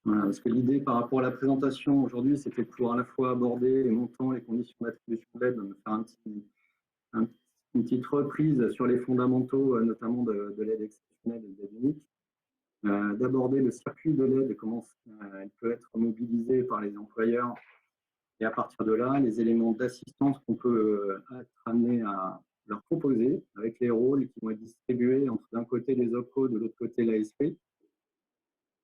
Voilà, parce que l'idée par rapport à la présentation aujourd'hui, c'était de pouvoir à la fois aborder les montants, les conditions d'attribution de l'aide, de faire une petite reprise sur les fondamentaux, notamment de l'aide exceptionnelle et de l'aide unique, d'aborder le circuit de l'aide et comment elle peut être mobilisée par les employeurs, et à partir de là, les éléments d'assistance qu'on peut être amené à leur proposer, avec les rôles qui vont être distribués entre d'un côté les OPCO, de l'autre côté l'ASP,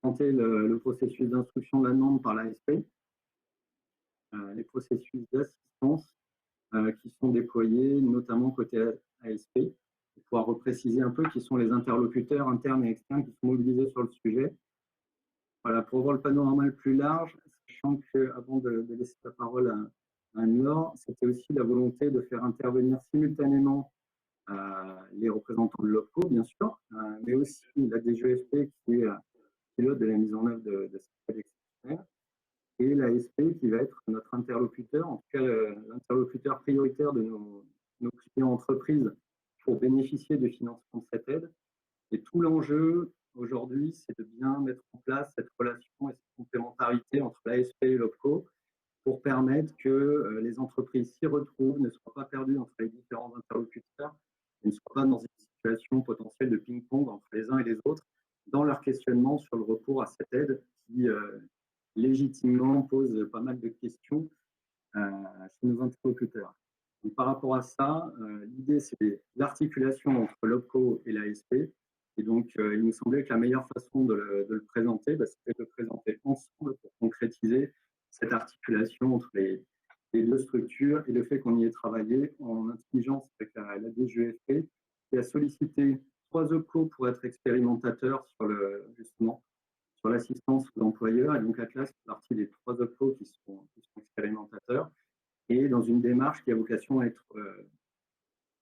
présenter le processus d'instruction de la demande par l'ASP, les processus d'assistance qui sont déployés, notamment côté ASP, pour pouvoir repréciser un peu qui sont les interlocuteurs internes et externes qui sont mobilisés sur le sujet. Voilà, pour voir le panorama le plus large, sachant qu'avant de laisser la parole à Anne-Laure, c'était aussi la volonté de faire intervenir simultanément les représentants de l'OPCO, bien sûr, mais aussi la DGEFP qui est pilote de la mise en œuvre de cette aide exceptionnelle, et l'ASP qui va être notre interlocuteur, en tout cas l'interlocuteur prioritaire de nos clients entreprises pour bénéficier du financement de cette aide. Et tout l'enjeu aujourd'hui, c'est de bien mettre en place cette relation et cette complémentarité entre l'ASP et l'OPCO pour permettre que les entreprises s'y retrouvent, ne soient pas perdues entre les différents interlocuteurs, et ne soient pas dans une situation potentielle de ping-pong entre les uns et les autres dans leur questionnement sur le recours à cette aide qui légitimement pose pas mal de questions chez nos interlocuteurs. Donc, par rapport à ça, l'idée c'est l'articulation entre l'OPCO et l'ASP. Et donc, il nous semblait que la meilleure façon de le présenter, c'était de le présenter ensemble pour concrétiser cette articulation entre les deux structures et le fait qu'on y ait travaillé en intelligence avec la DGEFP qui a sollicité 3 OPCO pour être expérimentateurs justement sur l'assistance aux employeurs. Et donc, Atlas fait partie des 3 OPCO qui sont expérimentateurs et dans une démarche qui a vocation à être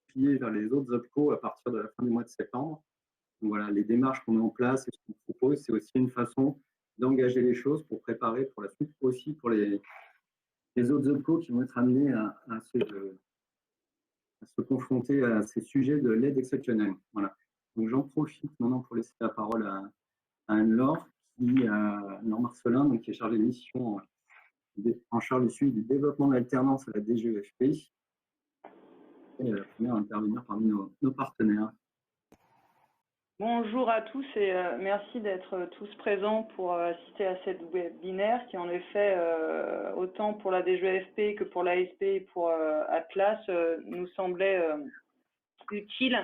pliée vers les autres OPCO à partir de la fin du mois de septembre. Donc voilà, les démarches qu'on met en place et ce qu'on propose, c'est aussi une façon d'engager les choses pour préparer pour la suite, aussi pour les autres OPCO qui vont être amenés à se confronter à ces sujets de l'aide exceptionnelle. Voilà. Donc j'en profite maintenant pour laisser la parole à Anne-Laure, Anne-Laure Marcelin, donc, qui est chargée de mission en charge du suivi du développement de l'alternance à la DGEFP. Et la première à intervenir parmi nos partenaires. Bonjour à tous et merci d'être tous présents pour assister à cette webinaire qui en effet, autant pour la DGEFP que pour l'ASP et pour Atlas, nous semblait utile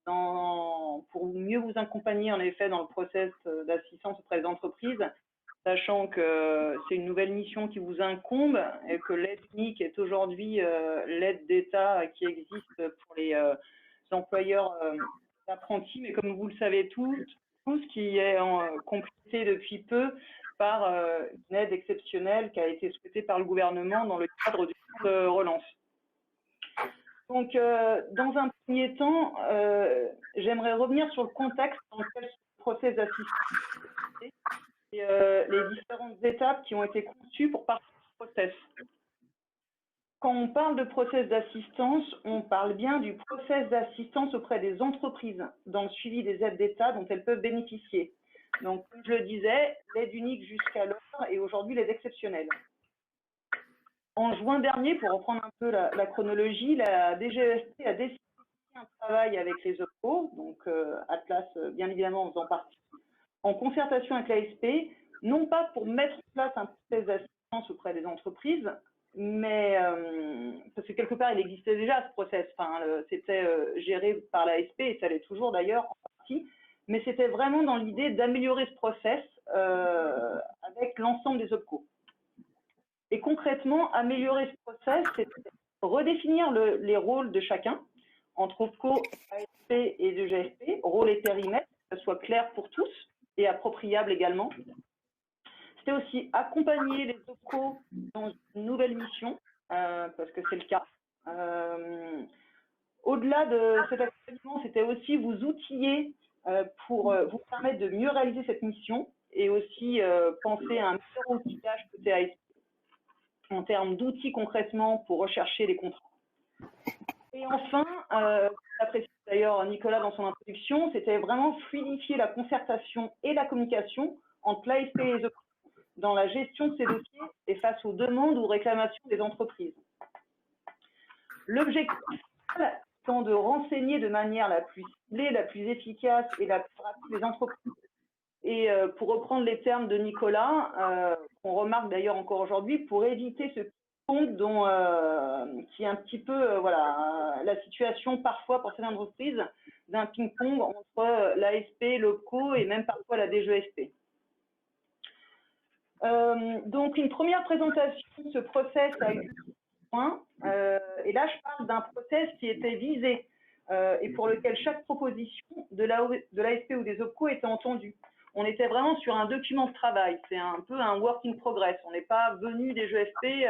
pour mieux vous accompagner en effet dans le process d'assistance auprès des entreprises, sachant que c'est une nouvelle mission qui vous incombe et que l'aide unique est aujourd'hui l'aide d'État qui existe pour les employeurs d'apprentis, mais comme vous le savez tous qui est complété depuis peu par une aide exceptionnelle qui a été souhaitée par le gouvernement dans le cadre du plan de relance. Donc, dans un premier temps, j'aimerais revenir sur le contexte dans lequel ce process d'assistance et les différentes étapes qui ont été conçues pour partir du process. Quand on parle de process d'assistance, on parle bien du process d'assistance auprès des entreprises dans le suivi des aides d'État dont elles peuvent bénéficier. Donc, comme je le disais, l'aide unique jusqu'alors et aujourd'hui l'aide exceptionnelle. En juin dernier, pour reprendre un peu la chronologie, la DGEFP a décidé un travail avec les OPCO, donc Atlas bien évidemment en faisant partie, en concertation avec l'ASP, non pas pour mettre en place un process d'assistance auprès des entreprises, mais parce que quelque part il existait déjà ce process, c'était géré par l'ASP et ça l'est toujours d'ailleurs en partie, mais c'était vraiment dans l'idée d'améliorer ce process avec l'ensemble des OPCO. Et concrètement, améliorer ce process, c'est redéfinir les rôles de chacun entre OPCO, ASP et DGEFP, rôle et périmètre, que ce soit clair pour tous et appropriable également. C'était aussi accompagner les OPCO dans une nouvelle mission, parce que c'est le cas. Au-delà de cet accompagnement, c'était aussi vous outiller pour vous permettre de mieux réaliser cette mission et aussi penser à un meilleur outillage côté ASP en termes d'outils concrètement pour rechercher les contrats. Et enfin, l'a précisé d'ailleurs Nicolas dans son introduction, c'était vraiment fluidifier la concertation et la communication entre l'ASP et les OPCO dans la gestion de ces dossiers et face aux demandes ou réclamations des entreprises. L'objectif étant de renseigner de manière la plus ciblée, la plus efficace et la plus rapide les entreprises. Et pour reprendre les termes de Nicolas, qu'on remarque d'ailleurs encore aujourd'hui, pour éviter ce ping-pong qui est un petit peu voilà, la situation parfois pour certaines entreprises d'un ping-pong entre l'ASP, l'OPCO et même parfois la DGESP. Donc une première présentation de ce process a eu et là je parle d'un process qui était visé et pour lequel chaque proposition de l'ASP ou des OPCO était entendue. On était vraiment sur un document de travail, c'est un peu un work in progress. On n'est pas venu des GESP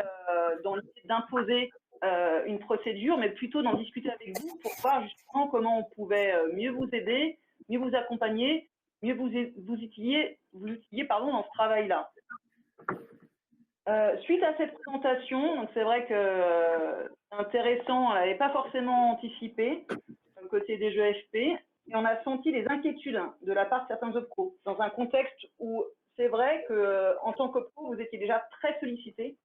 dans l'idée d'imposer une procédure, mais plutôt d'en discuter avec vous pour voir justement comment on pouvait mieux vous aider, mieux vous accompagner, mieux vous outiller dans ce travail-là. Suite à cette présentation, donc c'est vrai que c'est intéressant, on n'avait pas forcément anticipé côté des GESP, et on a senti les inquiétudes de la part de certains OPCO, dans un contexte où c'est vrai qu'en tant qu'OPCO, vous étiez déjà très sollicité,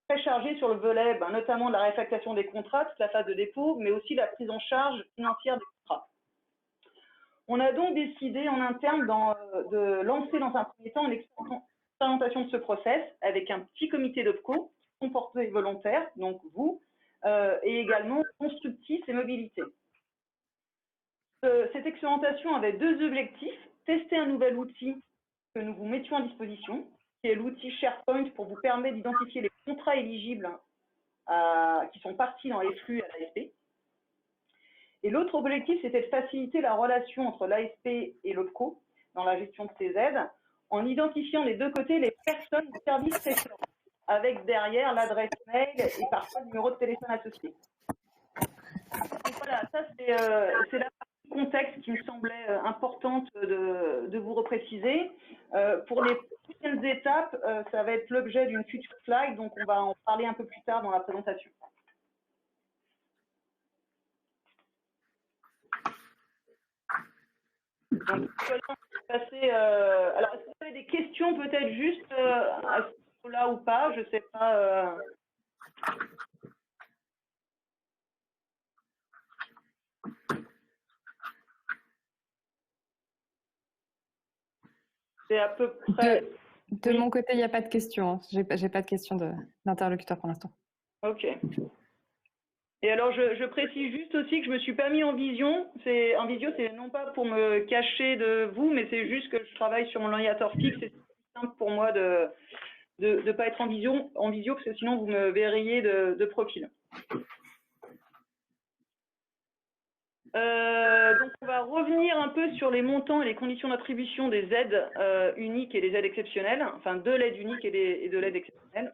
très chargé sur le volet, notamment de la rétractation des contrats, toute la phase de dépôt, mais aussi la prise en charge financière des contrats. On a donc décidé en interne de lancer dans un premier temps l'expérimentation de ce process avec un petit comité d'OPCO, comporté volontaire, donc vous, et également constructif et mobilité. Cette expérimentation avait deux objectifs. Tester un nouvel outil que nous vous mettions à disposition, qui est l'outil SharePoint pour vous permettre d'identifier les contrats éligibles qui sont partis dans les flux à l'ASP. Et l'autre objectif, c'était de faciliter la relation entre l'ASP et l'OPCO dans la gestion de ces aides, en identifiant des deux côtés les personnes du service précédent, avec derrière l'adresse mail et parfois le numéro de téléphone associé. Donc voilà, ça c'est la partie contexte qui me semblait importante de vous repréciser. Pour les prochaines étapes, ça va être l'objet d'une future slide, donc on va en parler un peu plus tard dans la présentation. Donc, voilà, on va passer, alors, est-ce que vous avez des questions peut-être juste à ce niveau-là ou pas? Je ne sais pas. C'est à peu près. De mon côté, il n'y a pas de questions. J'ai pas de questions d'interlocuteur pour l'instant. Ok. Et alors, je précise juste aussi que je ne me suis pas mis en vision. En visio, c'est non pas pour me cacher de vous, mais c'est juste que je travaille sur mon ordinateur fixe. C'est plus simple pour moi de ne pas être en visio, parce que sinon, vous me verriez de profil. Donc, on va revenir un peu sur les montants et les conditions d'attribution des aides uniques et des aides exceptionnelles, enfin de l'aide unique et de l'aide exceptionnelle.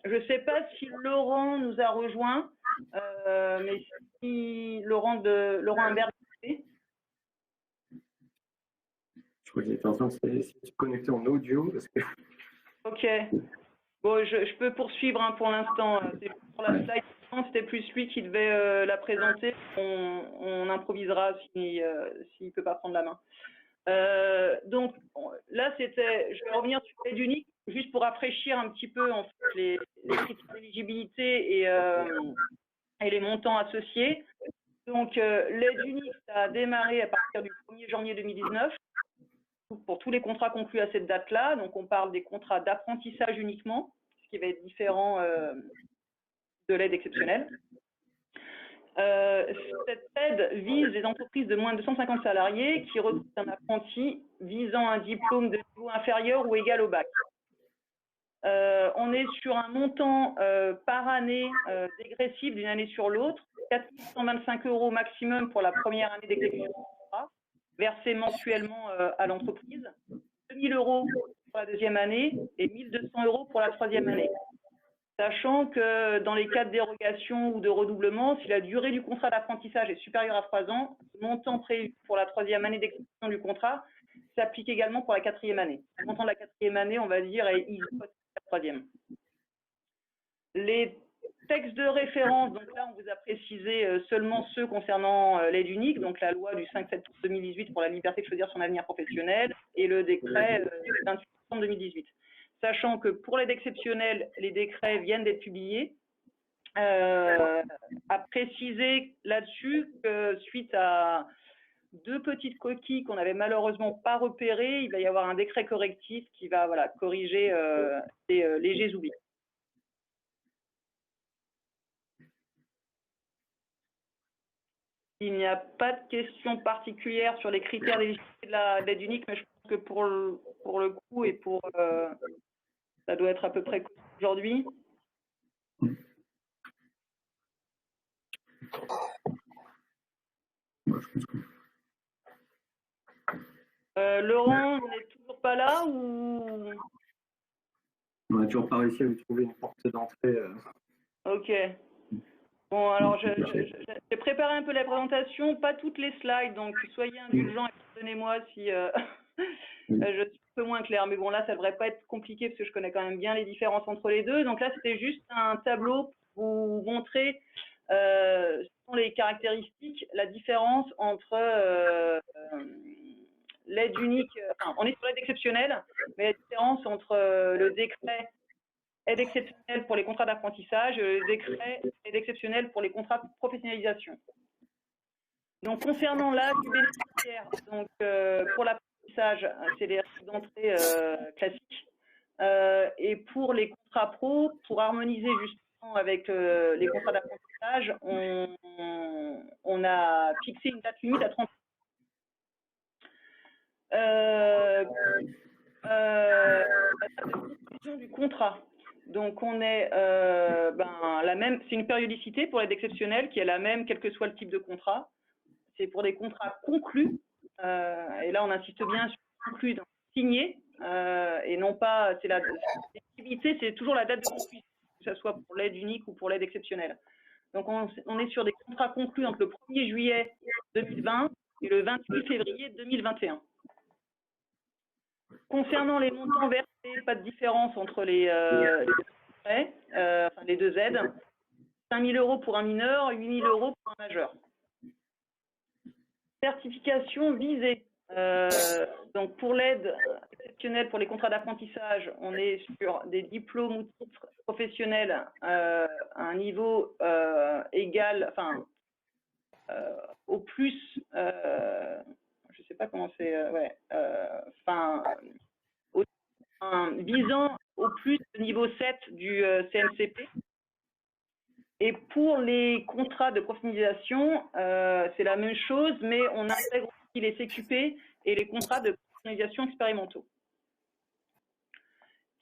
Je ne sais pas si Laurent nous a rejoint, mais si Laurent Imbert. Je crois qu'il était en train de se connecter en audio. Parce que... Ok. Bon, je peux poursuivre pour l'instant. Pour la slide, c'était plus lui qui devait la présenter. On improvisera s'il ne peut pas prendre la main. Donc là, je vais revenir sur l'aide unique, juste pour rafraîchir un petit peu en fait, les critères d'éligibilité et les montants associés. Donc l'aide unique, ça a démarré à partir du 1er janvier 2019 pour tous les contrats conclus à cette date-là. Donc on parle des contrats d'apprentissage uniquement, ce qui va être différent de l'aide exceptionnelle. Cette aide vise les entreprises de moins de 250 salariés qui recrutent un apprenti visant un diplôme de niveau inférieur ou égal au bac. On est sur un montant par année dégressif d'une année sur l'autre, 4 125 € maximum pour la première année d'exécution du contrat, versé mensuellement à l'entreprise, 2 000 € pour la deuxième année et 1 200 € pour la troisième année. Sachant que dans les cas de dérogation ou de redoublement, si la durée du contrat d'apprentissage est supérieure à 3 ans, le montant prévu pour la troisième année d'exécution du contrat s'applique également pour la quatrième année. Le montant de la quatrième année, on va dire, est issu de la troisième. Les Texte de référence, donc là, on vous a précisé seulement ceux concernant l'aide unique, donc la loi du 5 septembre 2018 pour la liberté de choisir son avenir professionnel et le décret du 28 septembre 2018. Sachant que pour l'aide exceptionnelle, les décrets viennent d'être publiés, à préciser là-dessus que suite à 2 petites coquilles qu'on n'avait malheureusement pas repérées, il va y avoir un décret correctif qui va corriger les légers oublis. Il n'y a pas de questions particulières sur les critères d'éligibilité de l'aide unique, mais je pense que pour le coup et pour ça doit être à peu près aujourd'hui. Laurent, vous n'êtes toujours pas là ou? On n'a toujours pas réussi à vous trouver une porte d'entrée. Ok. Bon, alors j'ai préparé un peu la présentation, pas toutes les slides, donc soyez indulgents et pardonnez-moi si je suis un peu moins claire. Mais bon, là, ça devrait pas être compliqué parce que je connais quand même bien les différences entre les deux. Donc là, c'était juste un tableau pour vous montrer selon les caractéristiques, la différence entre l'aide unique, enfin, on est sur l'aide exceptionnelle, mais la différence entre le décret aide exceptionnelle pour les contrats d'apprentissage et le décret aide exceptionnelle pour les contrats de professionnalisation. Donc, concernant l'âge du bénéficiaire, donc, pour l'apprentissage, c'est les règles d'entrée classiques. Et pour les contrats pro, pour harmoniser justement avec les contrats d'apprentissage, on a fixé une date limite à 30 ans. La date de conclusion du contrat. Donc, on est la même, c'est une périodicité pour l'aide exceptionnelle qui est la même, quel que soit le type de contrat. C'est pour des contrats conclus, et là, on insiste bien sur conclus, donc signés, et non pas, c'est l'éligibilité, c'est toujours la date de conclusion, que ce soit pour l'aide unique ou pour l'aide exceptionnelle. Donc, on est sur des contrats conclus entre le 1er juillet 2020 et le 28 février 2021. Concernant les montants versés, pas de différence entre les deux aides. 5 000 € pour un mineur, 8 000 € pour un majeur. Certification visée. Donc pour l'aide exceptionnelle pour les contrats d'apprentissage, on est sur des diplômes ou titres professionnels à un niveau égal, enfin au plus, je sais pas comment c'est, visant au plus de niveau 7 du CNCP. Et pour les contrats de professionnalisation, c'est la même chose, mais on intègre aussi les CQP et les contrats de professionnalisation expérimentaux.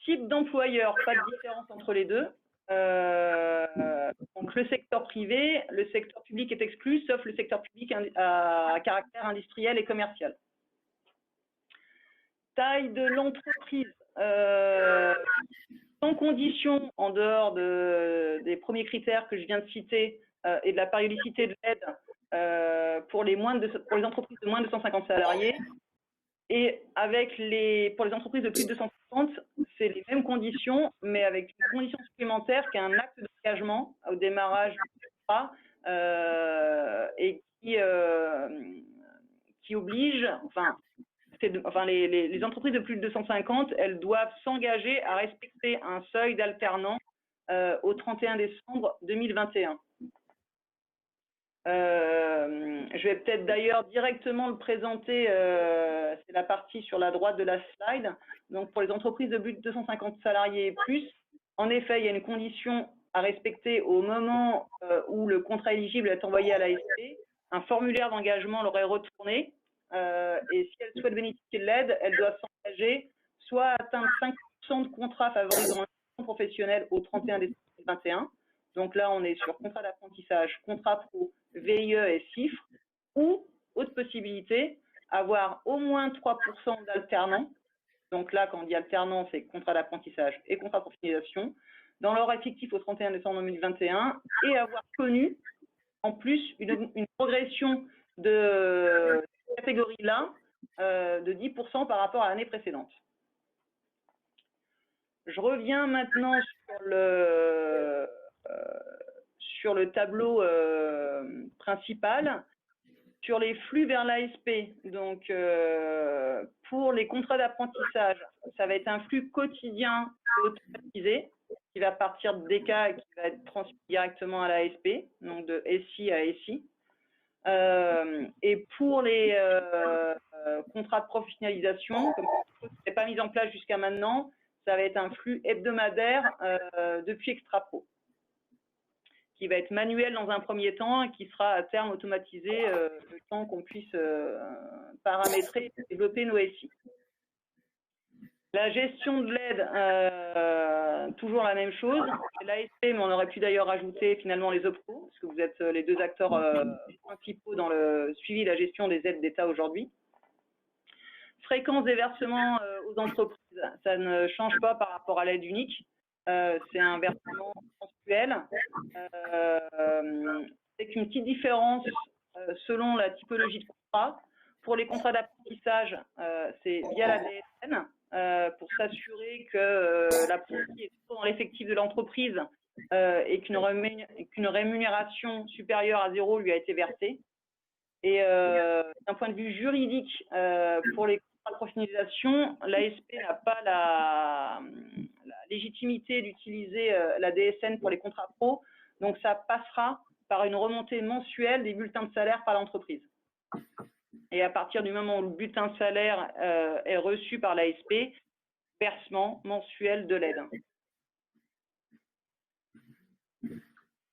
Type d'employeur, pas de différence entre les deux. Donc le secteur privé, le secteur public est exclu, sauf le secteur public à caractère industriel et commercial. Taille de l'entreprise, sans condition, en dehors des premiers critères que je viens de citer et de la périodicité de l'aide pour les entreprises de moins de 250 salariés. Et pour les entreprises de plus de 250, c'est les mêmes conditions, mais avec une condition supplémentaire qui est un acte d'engagement au démarrage du contrat et qui oblige, les entreprises de plus de 250, elles doivent s'engager à respecter un seuil d'alternants au 31 décembre 2021. Je vais peut-être d'ailleurs directement le présenter, c'est la partie sur la droite de la slide. Donc pour les entreprises de plus de 250 salariés et plus, en effet, il y a une condition à respecter au moment où le contrat éligible est envoyé à l'ASP. Un formulaire d'engagement leur est retourné et si elles souhaitent bénéficier de l'aide, elles doivent s'engager soit à atteindre 5% de contrats favorisant l'insertion professionnelle au 31 décembre 2021. Donc là, on est sur contrat d'apprentissage, contrat pro, VIE et CIFRE, ou, autre possibilité, avoir au moins 3% d'alternants. Donc là, quand on dit alternant, c'est contrat d'apprentissage et contrat de professionnalisation, dans leur effectif au 31 décembre 2021, et avoir connu, en plus, une progression de cette catégorie-là de 10% par rapport à l'année précédente. Je reviens maintenant sur sur le tableau principal, sur les flux vers l'ASP. Donc, pour les contrats d'apprentissage, ça va être un flux quotidien automatisé qui va partir de DK et qui va être transmis directement à l'ASP, donc de SI à SI. Et pour les contrats de professionnalisation, comme ce n'est pas mis en place jusqu'à maintenant, ça va être un flux hebdomadaire depuis Extrapro, qui va être manuel dans un premier temps et qui sera à terme automatisé le temps qu'on puisse paramétrer et développer nos SI. La gestion de l'aide, toujours la même chose. C'est l'ASP, mais on aurait pu d'ailleurs rajouter finalement les OPCO, parce que vous êtes les deux acteurs principaux dans le suivi de la gestion des aides d'État aujourd'hui. Fréquence des versements aux entreprises, ça ne change pas par rapport à l'aide unique. C'est un versement mensuel. Avec une petite différence selon la typologie de contrat. Pour les contrats d'apprentissage, c'est via la DSN. Pour s'assurer que l'apprenti est toujours dans l'effectif de l'entreprise et qu'une rémunération supérieure à 0 lui a été versée. Et d'un point de vue juridique, pour les contrats de professionnalisation, l'ASP n'a pas la légitimité d'utiliser la DSN pour les contrats pro, donc ça passera par une remontée mensuelle des bulletins de salaire par l'entreprise. Et à partir du moment où le bulletin de salaire est reçu par l'ASP, versement mensuel de l'aide.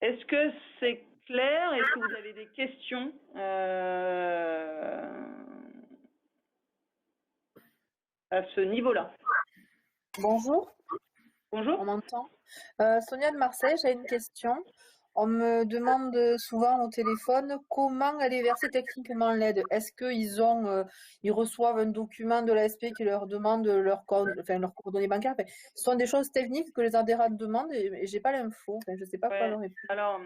Est-ce que c'est clair? Est-ce que vous avez des questions à ce niveau-là? Bonjour. Bonjour. On m'entend. Sonia de Marseille, j'ai une question. On me demande souvent au téléphone comment elle est versée techniquement l'aide. Est-ce qu'ils ils reçoivent un document de l'ASP qui leur demande leurs coordonnées bancaires? Enfin, ce sont des choses techniques que les adhérents demandent et j'ai pas l'info. Enfin, je sais pas quoi leur répondre. Alors,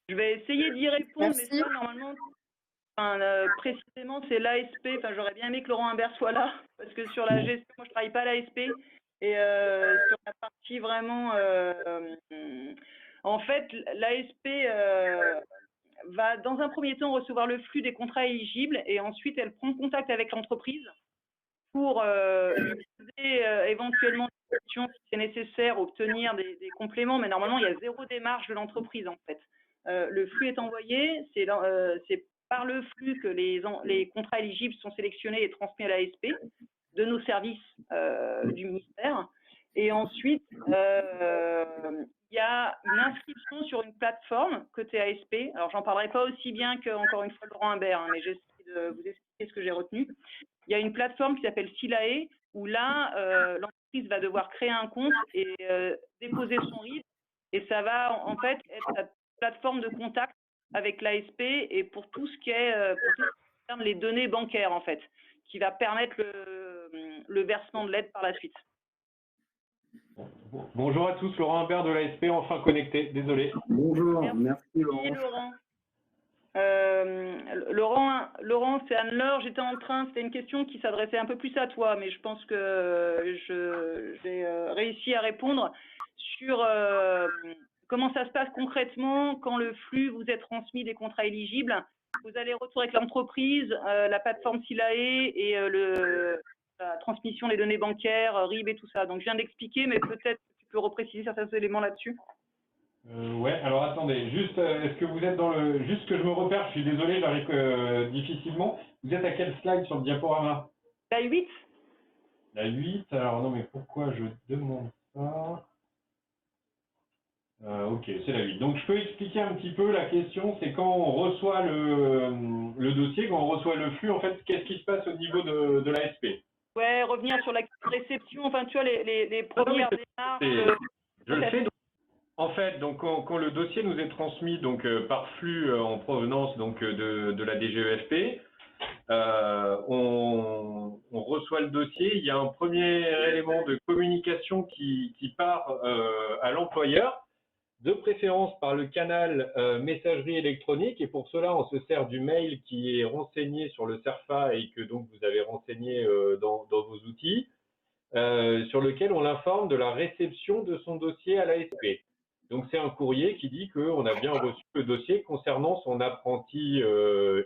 je vais essayer d'y répondre, Merci. mais ça, normalement, précisément, c'est l'ASP. Enfin, j'aurais bien aimé que Laurent Imbert soit là, parce que sur la gestion, moi, je travaille pas à l'ASP. Et sur la partie vraiment... en fait, l'ASP va, dans un premier temps, recevoir le flux des contrats éligibles et ensuite, elle prend contact avec l'entreprise pour lui poser éventuellement des questions si c'est nécessaire, obtenir des compléments. Mais normalement, il y a 0 démarche de l'entreprise, en fait. Le flux est envoyé, c'est par le flux que les contrats éligibles sont sélectionnés et transmis à l'ASP de nos services du ministère. Et ensuite, il y a une inscription sur une plateforme côté ASP. Alors, j'en parlerai pas aussi bien que, encore une fois, Laurent Imbert, hein, mais j'essaie de vous expliquer ce que j'ai retenu. Il y a une plateforme qui s'appelle Silae, où là, l'entreprise va devoir créer un compte et déposer son RIB. Et ça va, en fait, être la plateforme de contact avec l'ASP et pour tout ce qui est, pour tout ce qui concerne les données bancaires, en fait, qui va permettre le versement de l'aide par la suite. Bonjour à tous, Laurent Imbert de l'ASP, enfin connecté, désolé. Bonjour, merci Laurent. Laurent, c'est Anne-Laure, j'étais en train, c'était une question qui s'adressait un peu plus à toi, mais je pense que j'ai réussi à répondre sur comment ça se passe concrètement quand le flux vous est transmis des contrats éligibles. Vous allez retrouver avec l'entreprise, la plateforme Silae et la transmission des données bancaires, RIB et tout ça. Donc, je viens d'expliquer, mais peut-être que tu peux repréciser certains éléments là-dessus. Ouais, alors attendez, juste, est-ce que vous êtes dans le... Juste que je me repère, je suis désolé, j'arrive difficilement. Vous êtes à quel slide sur le diaporama? La 8. La 8, alors non, mais pourquoi je demande ça? Ok, c'est la 8. Donc, je peux expliquer un petit peu la question, c'est quand on reçoit le dossier, quand on reçoit le flux, en fait, qu'est-ce qui se passe au niveau de l'ASP? Ouais, revenir sur la réception, enfin, tu vois, les premières démarches. Je le fais. En fait, donc quand le dossier nous est transmis donc par flux en provenance donc de la DGEFP, on reçoit le dossier. Il y a un premier élément de communication qui part à l'employeur, de préférence par le canal messagerie électronique. Et pour cela, on se sert du mail qui est renseigné sur le CERFA et que donc vous avez renseigné dans vos outils, sur lequel on l'informe de la réception de son dossier à l'ASP. Donc, c'est un courrier qui dit qu'on a bien reçu le dossier concernant son apprenti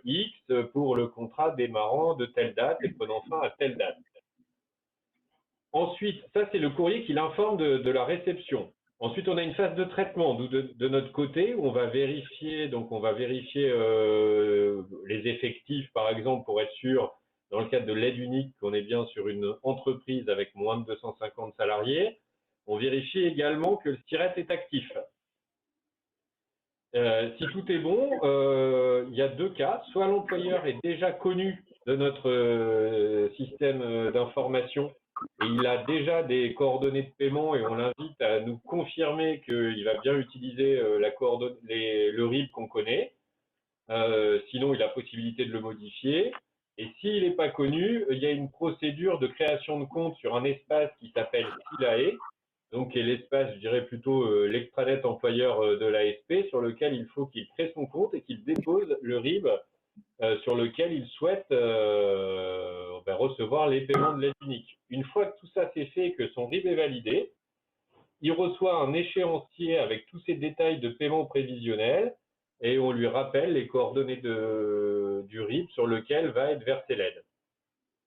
X pour le contrat démarrant de telle date et prenant fin à telle date. Ensuite, ça, c'est le courrier qui l'informe de la réception. Ensuite, on a une phase de traitement de notre côté où on va vérifier, les effectifs, par exemple, pour être sûr, dans le cadre de l'aide unique, qu'on est bien sur une entreprise avec moins de 250 salariés. On vérifie également que le SIRET est actif. Si tout est bon, il y a deux cas. Soit l'employeur est déjà connu de notre système d'information et il a déjà des coordonnées de paiement et on l'invite à nous confirmer qu'il va bien utiliser le RIB qu'on connaît. Sinon, il a possibilité de le modifier. Et s'il n'est pas connu, il y a une procédure de création de compte sur un espace qui s'appelle SILAE, donc qui est l'espace, je dirais plutôt l'extranet employeur de l'ASP, sur lequel il faut qu'il crée son compte et qu'il dépose le RIB sur lequel il souhaite recevoir les paiements de l'aide unique. Une fois que tout ça c'est fait, que son RIB est validé, il reçoit un échéancier avec tous ces détails de paiement prévisionnel et on lui rappelle les coordonnées du RIB sur lequel va être versée l'aide.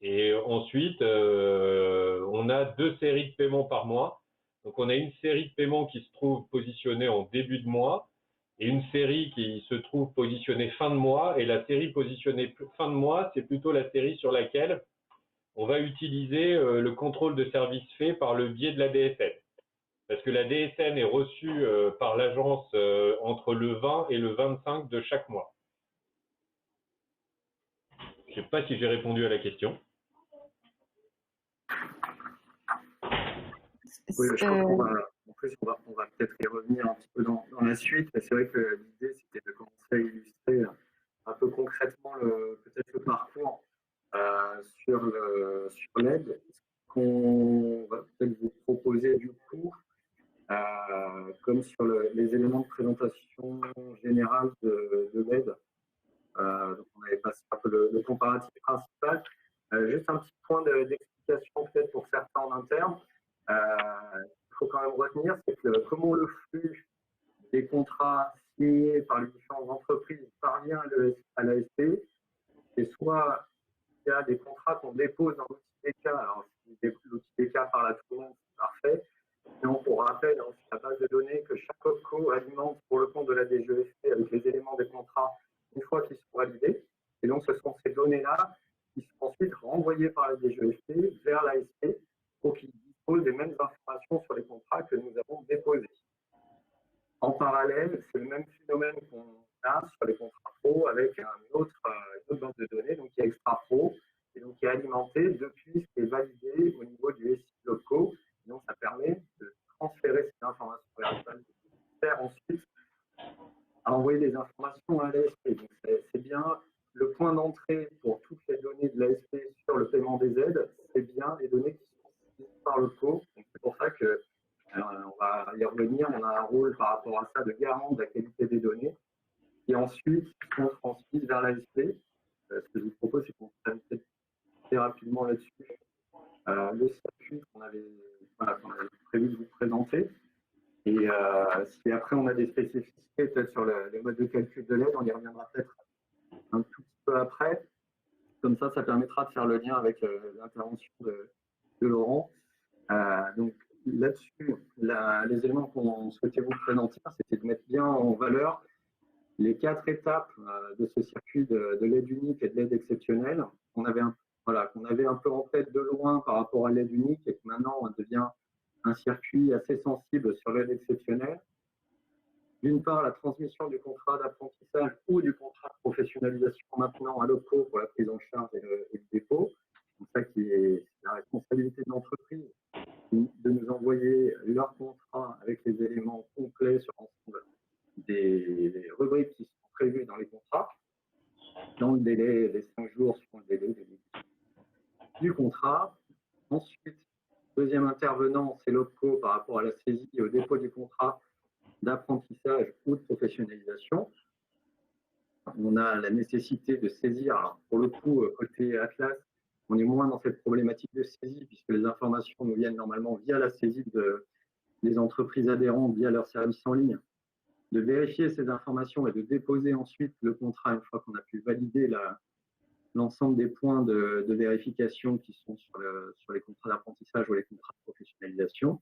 Et ensuite, on a 2 séries de paiements par mois. Donc, on a une série de paiements qui se trouve positionnée en début de mois et une série qui se trouve positionnée fin de mois. Et la série positionnée fin de mois, c'est plutôt la série sur laquelle on va utiliser le contrôle de service fait par le biais de la DSN. Parce que la DSN est reçue par l'agence entre le 20 et le 25 de chaque mois. Je ne sais pas si j'ai répondu à la question. Oui, je crois qu'on va, en plus, on va peut-être y revenir un petit peu dans la suite. C'est vrai que l'idée, c'était de commencer à illustrer un peu concrètement peut-être le parcours sur l'aide. Ce qu'on va peut-être vous proposer du coup, comme sur les éléments de présentation générale de l'aide. Donc on avait passé un peu le comparatif principal. Juste un petit point d'explication peut-être pour certains en interne. Il faut quand même retenir, c'est que comment le flux des contrats signés par les différentes entreprises parvient à l'ASP, c'est soit il y a des contrats qu'on dépose dans l'outil DK. Alors, si l'outil DK parle à tout le monde, c'est parfait. Sinon, pour rappel, c'est la base de données que chaque OPCO alimente pour le compte de la DGEFP avec les éléments des contrats une fois qu'ils sont validés. Et donc, ce sont ces données-là qui sont ensuite renvoyées par la DGEFP vers l'ASP pour qu'ils disposent des mêmes informations sur les contrats que nous avons déposés. En parallèle, c'est le même phénomène qu'on a sur les contrats pro avec une autre base de données, donc qui est Extra Pro, et donc qui est alimentée depuis ce qui est validé au niveau du SI Locaux. Donc, ça permet de transférer ces informations vers la base, de faire ensuite à envoyer des informations à l'ASP. Donc, c'est bien le point d'entrée pour toutes les données de l'ASP sur le paiement des aides, c'est bien les données qui sont saisies par le co. C'est pour ça que on va y revenir. On a un rôle par rapport à ça de garant de la qualité des données. Et ensuite, on transmise vers l'ASP. Ce que je vous propose, c'est qu'on prenne très rapidement là-dessus le circuit qu'on avait prévu de vous présenter. Et si après on a des spécificités peut-être sur le mode de calcul de l'aide, on y reviendra peut-être un tout petit peu après. Comme ça permettra de faire le lien avec l'intervention de Laurent. Donc là-dessus, les éléments qu'on souhaitait vous présenter, c'était de mettre bien en valeur les 4 étapes de ce circuit de l'aide unique et de l'aide exceptionnelle qu'on avait un peu en tête de loin par rapport à l'aide unique et que maintenant on devient un circuit assez sensible sur l'aide exceptionnelle. D'une part, la transmission du contrat d'apprentissage ou du contrat de professionnalisation maintenant à l'OPCO pour la prise en charge et le dépôt. C'est ça qui est la responsabilité de l'entreprise, de nous envoyer leur contrat avec les éléments complets sur l'ensemble des rubriques qui sont prévues dans les contrats, dans le délai des 5 jours sur le délai du contrat. Ensuite, deuxième intervenant, c'est l'OPCO par rapport à la saisie et au dépôt du contrat d'apprentissage ou de professionnalisation. On a la nécessité de saisir, alors pour le coup, côté Atlas, on est moins dans cette problématique de saisie puisque les informations nous viennent normalement via la saisie de des entreprises adhérentes via leur service en ligne, de vérifier ces informations et de déposer ensuite le contrat une fois qu'on a pu valider l'ensemble des points de vérification qui sont sur les contrats d'apprentissage ou les contrats de professionnalisation.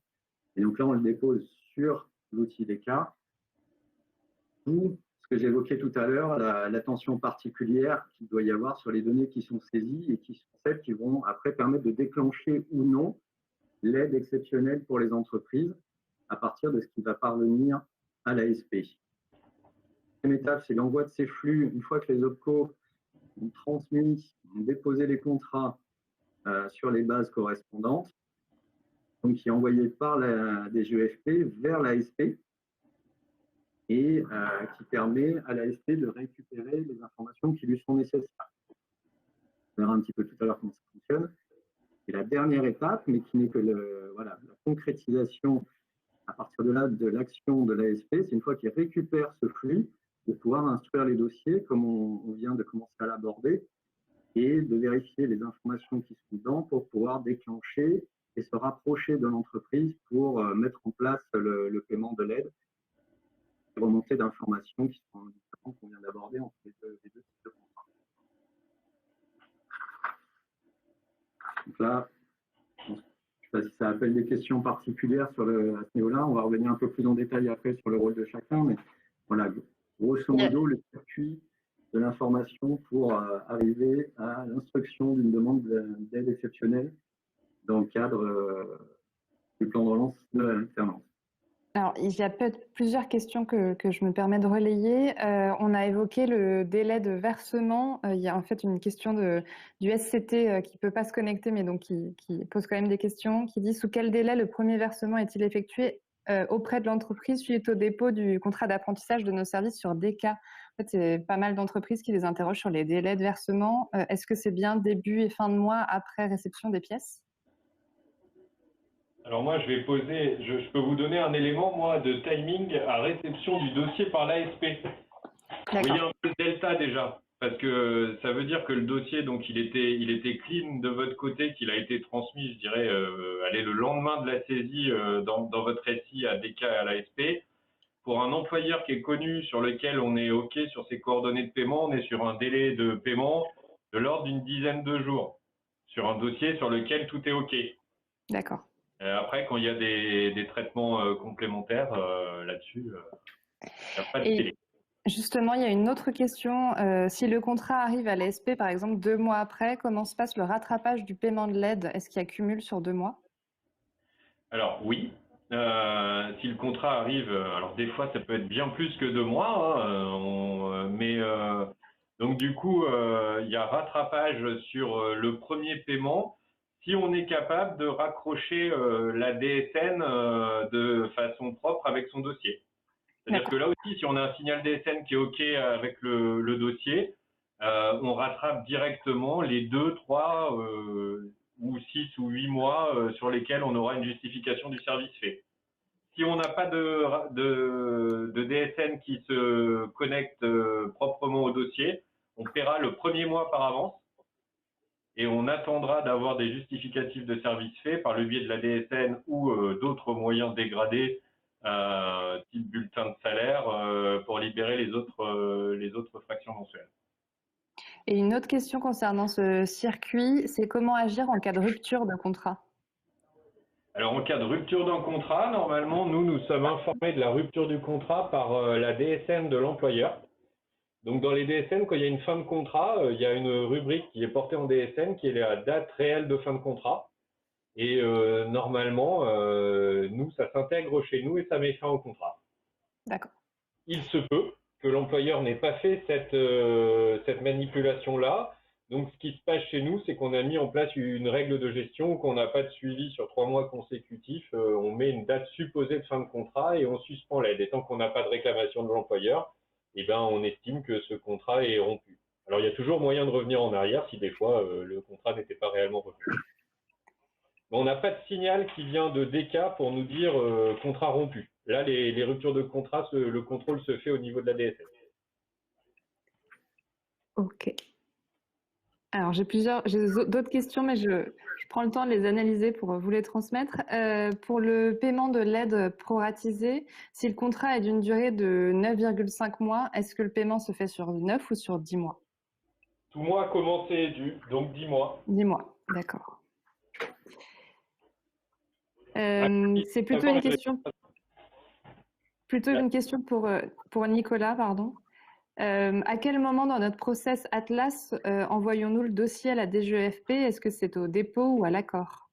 Et donc là, on le dépose sur l'outil DECA. D'où ce que j'évoquais tout à l'heure, l'attention particulière qu'il doit y avoir sur les données qui sont saisies et qui sont celles qui vont après permettre de déclencher ou non l'aide exceptionnelle pour les entreprises à partir de ce qui va parvenir à l'ASP. La deuxième étape, c'est l'envoi de ces flux. Une fois que les OPCO ont transmis, ont déposé les contrats sur les bases correspondantes, donc qui est envoyé par la DGEFP vers l'ASP et qui permet à l'ASP de récupérer les informations qui lui sont nécessaires. On verra un petit peu tout à l'heure comment ça fonctionne. Et la dernière étape, mais qui n'est que la concrétisation à partir de là de l'action de l'ASP, c'est une fois qu'il récupère ce flux, de pouvoir instruire les dossiers, comme on vient de commencer à l'aborder, et de vérifier les informations qui sont dedans pour pouvoir déclencher et se rapprocher de l'entreprise pour mettre en place le paiement de l'aide et remonter d'informations qui sont différentes qu'on vient d'aborder entre les deux types de contrats. Donc là, je ne sais pas si ça appelle des questions particulières à ce niveau-là. On va revenir un peu plus en détail après sur le rôle de chacun, mais voilà, grosso modo, le circuit de l'information pour arriver à l'instruction d'une demande d'aide exceptionnelle dans le cadre du plan de relance de l'alternance. Alors, il y a peut-être plusieurs questions que je me permets de relayer. On a évoqué le délai de versement. Il y a en fait une question du SCT qui ne peut pas se connecter, mais donc qui pose quand même des questions, qui dit sous quel délai le premier versement est-il effectué auprès de l'entreprise suite au dépôt du contrat d'apprentissage de nos services sur DECA. En fait, c'est pas mal d'entreprises qui les interrogent sur les délais de versement. Est-ce que c'est bien début et fin de mois après réception des pièces ? Alors moi, je peux vous donner un élément, moi, de timing à réception du dossier par l'ASP. Vous voyez un peu le delta déjà, parce que ça veut dire que le dossier, donc il était clean de votre côté, qu'il a été transmis, je dirais, le lendemain de la saisie dans votre SI à DK à l'ASP. Pour un employeur qui est connu, sur lequel on est OK sur ses coordonnées de paiement, on est sur un délai de paiement de l'ordre d'une dizaine de jours, sur un dossier sur lequel tout est OK. D'accord. Après, quand il y a des traitements complémentaires là-dessus, il n'y a pas de délai. Justement, il y a une autre question. Si le contrat arrive à l'ASP, par exemple, 2 mois après, comment se passe le rattrapage du paiement de l'aide? Est-ce qu'il accumule sur 2 mois? Alors oui, si le contrat arrive, alors des fois ça peut être bien plus que 2 mois, hein, donc du coup, il y a rattrapage sur le premier paiement. Si on est capable de raccrocher la DSN de façon propre avec son dossier. C'est-à-dire que là aussi, si on a un signal DSN qui est OK avec le dossier, on rattrape directement les 2, 3 ou 6 ou 8 mois sur lesquels on aura une justification du service fait. Si on n'a pas de DSN qui se connecte proprement au dossier, on paiera le premier mois par avance. Et on attendra d'avoir des justificatifs de service faits par le biais de la DSN ou d'autres moyens dégradés, type bulletin de salaire, pour libérer les autres fractions mensuelles. Et une autre question concernant ce circuit, c'est comment agir en cas de rupture de contrat? Alors en cas de rupture d'un contrat, normalement, nous sommes informés de la rupture du contrat par la DSN de l'employeur. Donc, dans les DSN, quand il y a une fin de contrat, il y a une rubrique qui est portée en DSN qui est la date réelle de fin de contrat. Et normalement, nous, ça s'intègre chez nous et ça met fin au contrat. D'accord. Il se peut que l'employeur n'ait pas fait cette manipulation-là. Donc, ce qui se passe chez nous, c'est qu'on a mis en place une règle de gestion, qu'on n'a pas de suivi sur 3 mois consécutifs. On met une date supposée de fin de contrat et on suspend l'aide. Et tant qu'on n'a pas de réclamation de l'employeur, eh ben, on estime que ce contrat est rompu. Alors, il y a toujours moyen de revenir en arrière si des fois le contrat n'était pas réellement revenu. Mais on n'a pas de signal qui vient de DK pour nous dire contrat rompu. Là, les ruptures de contrat, le contrôle se fait au niveau de la DSN. Ok. Alors, j'ai d'autres questions, mais je prends le temps de les analyser pour vous les transmettre. Pour le paiement de l'aide proratisée, si le contrat est d'une durée de 9,5 mois, est-ce que le paiement se fait sur 9 ou sur 10 mois? Tout mois commencé est dû, donc 10 mois. 10 mois, d'accord. C'est plutôt une question pour Nicolas, pardon. À quel moment dans notre process Atlas envoyons-nous le dossier à la DGEFP? Est-ce que c'est au dépôt ou à l'accord?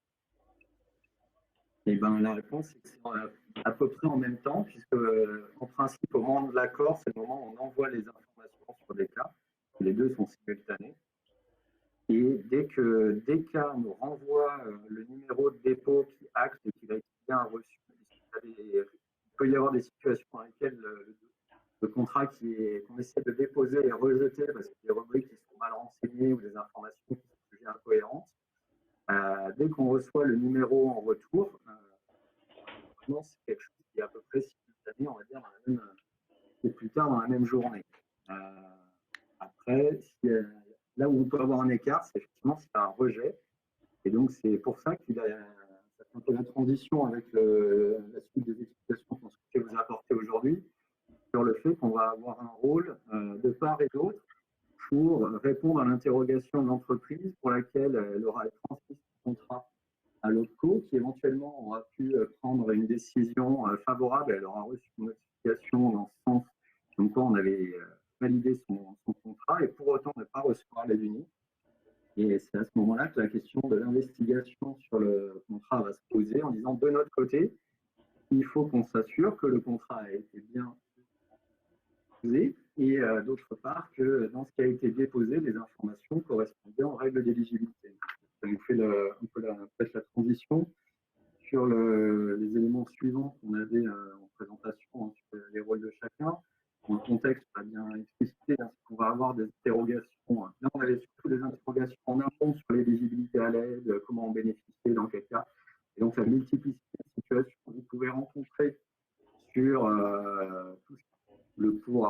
Eh ben, la réponse est que c'est à peu près en même temps, puisque en principe, au moment de l'accord, c'est le moment où on envoie les informations sur des cas. Les deux sont simultanés. Et dès que des cas nous renvoie le numéro de dépôt qui acte qu'il a été bien reçu, il peut y avoir des situations dans lesquelles le contrat qu'on essaie de déposer est rejeté parce qu'il y a des rubriques qui sont mal renseignées ou des informations qui sont jugées incohérentes. Dès qu'on reçoit le numéro en retour, c'est quelque chose qui est à peu près simultané, on va dire, ou plus tard dans la même journée. Après, là où on peut avoir un écart, c'est effectivement c'est un rejet. Et donc, c'est pour ça qu'il a ça fait un peu la transition avec la suite des explications qu'on souhaitait vous apporter aujourd'hui sur le fait qu'on va avoir un rôle de part et d'autre pour répondre à l'interrogation de l'entreprise pour laquelle elle aura transmis son contrat à l'OPCO, qui éventuellement aura pu prendre une décision favorable. Elle aura reçu une notification dans ce sens, donc quoi on avait validé son contrat, et pour autant ne pas recevoir l'aide unique. Et c'est à ce moment-là que la question de l'investigation sur le contrat va se poser en disant de notre côté, il faut qu'on s'assure que le contrat a été bien déposé et d'autre part que dans ce qui a été déposé, les informations correspondent bien aux règles d'éligibilité. Ça nous fait un peu peut-être la transition sur les éléments suivants qu'on avait en présentation, hein, sur les rôles de chacun. Dans le contexte, on a bien explicité hein, qu'on va avoir des interrogations. Là, on avait surtout des interrogations en amont sur l'éligibilité à l'aide, comment en bénéficier, dans quel cas. Et donc, la multiplicité de situations que vous pouvez rencontrer sur pour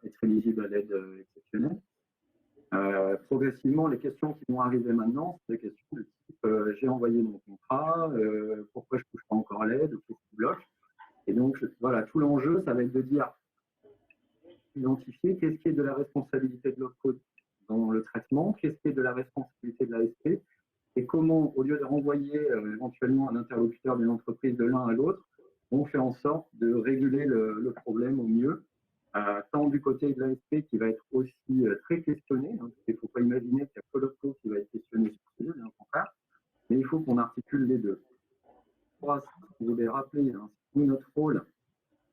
être éligible à l'aide exceptionnelle. Progressivement, les questions qui vont arriver maintenant, c'est des questions de type j'ai envoyé mon contrat, pourquoi je ne touche pas encore l'aide, qu'est-ce qui bloque. Et donc, voilà, tout l'enjeu, ça va être de dire, identifier qu'est-ce qui est de la responsabilité de l'OPCO dans le traitement, qu'est-ce qui est de la responsabilité de l'ASP, et comment, au lieu de renvoyer éventuellement un interlocuteur d'une entreprise de l'un à l'autre, on fait en sorte de réguler le problème au mieux. Tant du côté de l'ASP qui va être aussi très questionné, hein, il ne faut pas imaginer qu'il y a que l'OPCO qui va être questionné sur ce sujet, bien au contraire, mais il faut qu'on articule les deux. Pour vous devez rappeler, hein, notre rôle,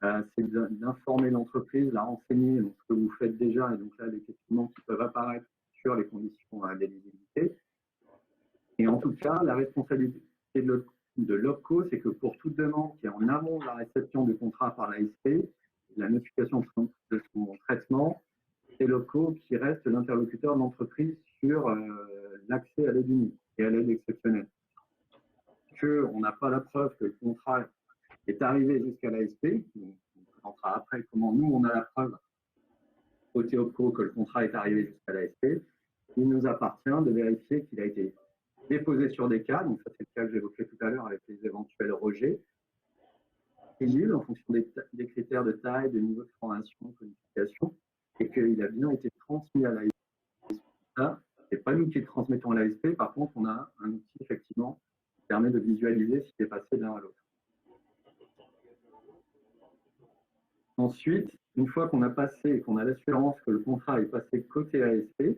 c'est d'informer l'entreprise, la renseigner, donc ce que vous faites déjà, et donc là les questionnements qui peuvent apparaître sur les conditions d'éligibilité. Et en tout cas, la responsabilité de l'OPCO, c'est que pour toute demande qui est en amont de la réception du contrat par l'ASP, la notification de son traitement, c'est l'OPCO qui reste l'interlocuteur de l'entreprise sur l'accès à l'aide unique et à l'aide exceptionnelle. On n'a pas la preuve que le contrat est arrivé jusqu'à l'ASP, on présentera après comment nous, on a la preuve côté OPCO que le contrat est arrivé jusqu'à l'ASP. Il nous appartient de vérifier qu'il a été déposé sur des cas, donc ça c'est le cas que j'évoquais tout à l'heure avec les éventuels rejets, en fonction des critères de taille, de niveau de formation, de qualification, et qu'il a bien été transmis à l'ASP. Ça, ce n'est pas nous qui le transmettons à l'ASP, par contre, on a un outil effectivement qui permet de visualiser ce qui est passé de l'un à l'autre. Ensuite, une fois qu'on a passé et qu'on a l'assurance que le contrat est passé côté ASP,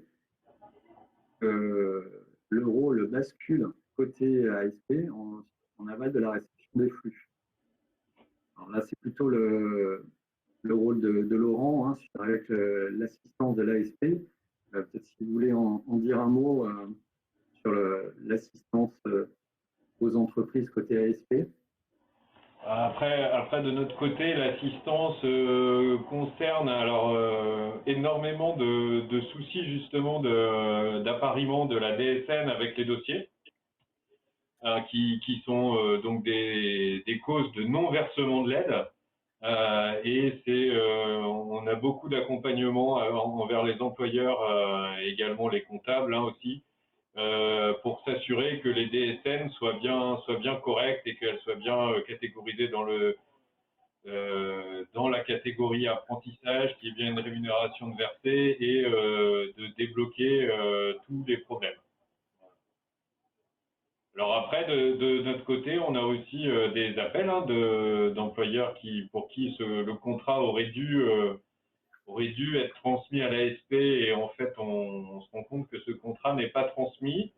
le rôle bascule côté ASP en aval de la réception des flux. Alors là, c'est plutôt le rôle de Laurent hein, avec l'assistance de l'ASP. Peut-être si vous voulez en dire un mot sur l'assistance aux entreprises côté ASP. Après, de notre côté, l'assistance concerne alors énormément de soucis justement d'appariement de la DSN avec les dossiers, qui sont donc des causes de non-versement de l'aide. Et on a beaucoup d'accompagnement envers les employeurs, également les comptables hein, aussi, pour s'assurer que les DSN soient bien correctes et qu'elles soient bien catégorisées dans la catégorie apprentissage, qui est bien une rémunération de verser et de débloquer tous les problèmes. Alors après, de notre côté, on a aussi des appels d'employeurs pour qui le contrat aurait dû être transmis à l'ASP et en fait, on se rend compte que ce contrat n'est pas transmis.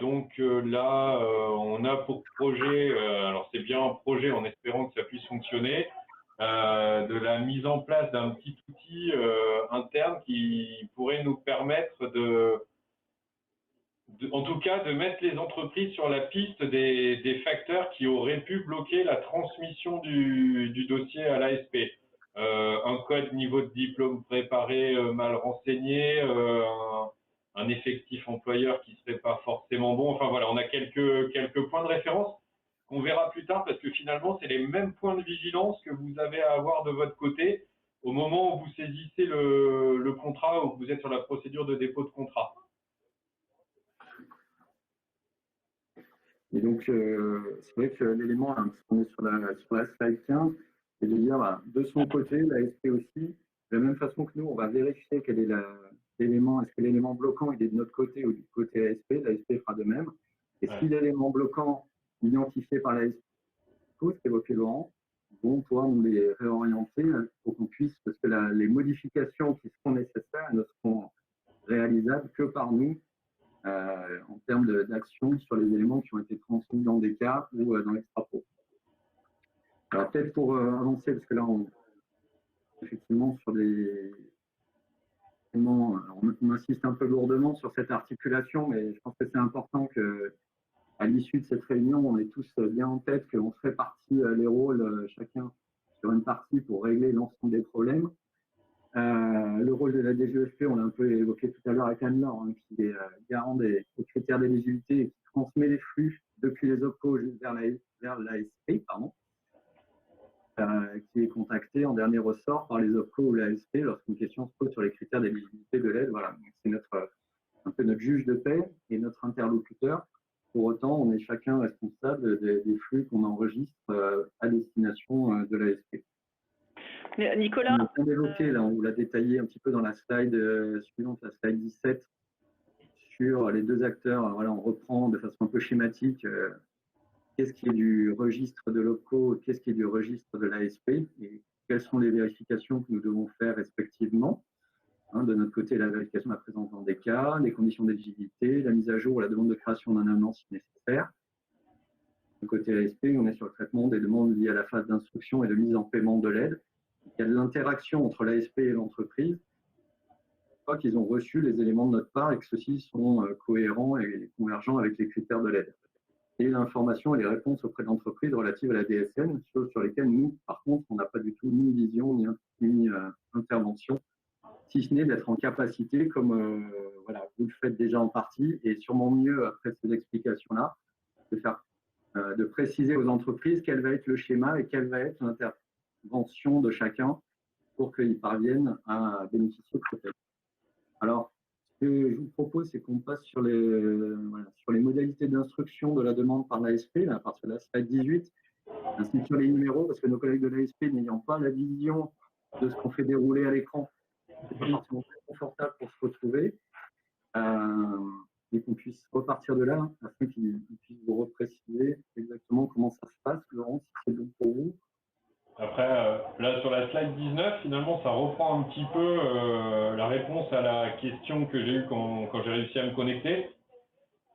Donc là, on a pour projet, alors c'est bien un projet en espérant que ça puisse fonctionner, de la mise en place d'un petit outil interne qui pourrait nous permettre en tout cas, de mettre les entreprises sur la piste des facteurs qui auraient pu bloquer la transmission du dossier à l'ASP. Un code niveau de diplôme préparé mal renseigné, un effectif employeur qui serait pas forcément bon. Enfin voilà, on a quelques points de référence qu'on verra plus tard parce que finalement, c'est les mêmes points de vigilance que vous avez à avoir de votre côté au moment où vous saisissez le contrat ou que vous êtes sur la procédure de dépôt de contrat. Et donc, c'est vrai que l'élément, on est sur la slide 15, c'est de dire, de son côté, l'ASP aussi, de la même façon que nous, on va vérifier quel est l'élément, est-ce que l'élément bloquant il est de notre côté ou du côté ASP, l'ASP fera de même. Et si l'élément bloquant identifié par l'ASP, ce qu'évoquait Laurent, vont pouvoir nous les réorienter pour qu'on puisse, parce que les modifications qui seront nécessaires ne seront réalisables que par nous, en termes d'action sur les éléments qui ont été transmis dans des cas ou dans l'extra-pro. Alors peut-être pour avancer, parce que là, effectivement, sur des éléments, on insiste un peu lourdement sur cette articulation, mais je pense que c'est important qu'à l'issue de cette réunion, on ait tous bien en tête qu'on se répartit les rôles, chacun sur une partie pour régler l'ensemble des problèmes. Le rôle de la DGEFP, on l'a un peu évoqué tout à l'heure avec Anne-Laure, qui est garant des critères d'éligibilité et qui transmet les flux depuis les OPCO vers l'ASP, qui est contacté en dernier ressort par les OPCO ou l'ASP lorsqu'une question se pose sur les critères d'éligibilité de l'aide. Voilà. C'est un peu notre juge de paix et notre interlocuteur. Pour autant, on est chacun responsable des flux qu'on enregistre à destination de l'ASP. Nicolas, on a évoqué, là, on vous l'a détaillé un petit peu dans la slide suivante, la slide 17, sur les deux acteurs. Voilà, on reprend de façon un peu schématique qu'est-ce qui est du registre de l'OPCO, qu'est-ce qui est du registre de l'ASP, et quelles sont les vérifications que nous devons faire respectivement. De notre côté, la vérification de la présence dans des cas, les conditions d'éligibilité, la mise à jour, la demande de création d'un avenant si nécessaire. Du côté ASP, on est sur le traitement des demandes liées à la phase d'instruction et de mise en paiement de l'aide. Il y a de l'interaction entre l'ASP et l'entreprise. Une fois qu'ils ont reçu les éléments de notre part et que ceux-ci sont cohérents et convergents avec les critères de l'aide. Et l'information et les réponses auprès de l'entreprise relatives à la DSN, choses sur lesquelles nous, par contre, on n'a pas du tout ni vision ni intervention, si ce n'est d'être en capacité, comme voilà, vous le faites déjà en partie, et sûrement mieux après ces explications-là, de préciser aux entreprises quel va être le schéma et quelle va être l'intervention de chacun pour qu'ils parviennent à bénéficier de cette aide. Alors, ce que je vous propose, c'est qu'on passe sur les modalités d'instruction de la demande par l'ASP, à partir de la slide 18, ainsi que sur les numéros, parce que nos collègues de l'ASP n'ayant pas la vision de ce qu'on fait dérouler à l'écran, c'est pas forcément très confortable pour se retrouver, et qu'on puisse repartir de là, afin qu'ils puissent vous repréciser exactement comment ça se passe. Laurent, si c'est bon pour vous. Après, là, sur la slide 19, finalement, ça reprend un petit peu la réponse à la question que j'ai eue quand j'ai réussi à me connecter.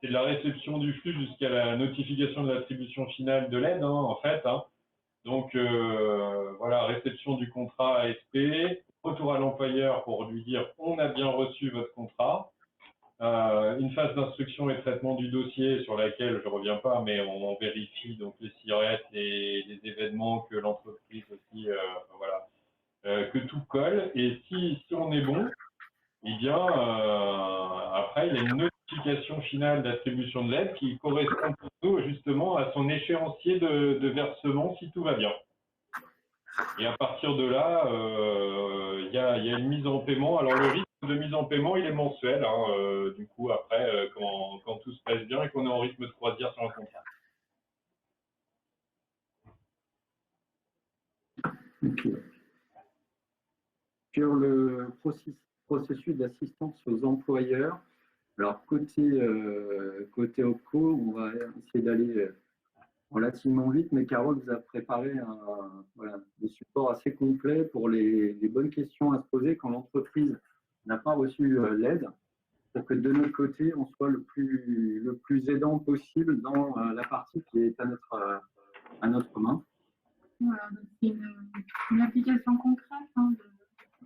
C'est de la réception du flux jusqu'à la notification de l'attribution finale de l'aide, en fait. Donc, voilà, réception du contrat ASP, retour à l'employeur pour lui dire « on a bien reçu votre contrat ». Une phase d'instruction et traitement du dossier sur laquelle je ne reviens pas, mais on vérifie donc les sirettes, les événements, que l'entreprise aussi, voilà, que tout colle. Et si on est bon, eh bien, après, il y a une notification finale d'attribution de l'aide qui correspond pour nous justement à son échéancier de versement si tout va bien. Et à partir de là, il y a une mise en paiement. Alors le risque, de mise en paiement, il est mensuel, hein, du coup, après, quand tout se passe bien et qu'on est en rythme de croisière sur un contrat. Okay. Sur le processus d'assistance aux employeurs, alors côté OPCO, on va essayer d'aller relativement vite, mais Carole vous a préparé des supports assez complets pour les bonnes questions à se poser quand l'entreprise n'a pas reçu l'aide, pour que de notre côté, on soit le plus aidant possible dans la partie qui est à notre main. Voilà, c'est une application concrète de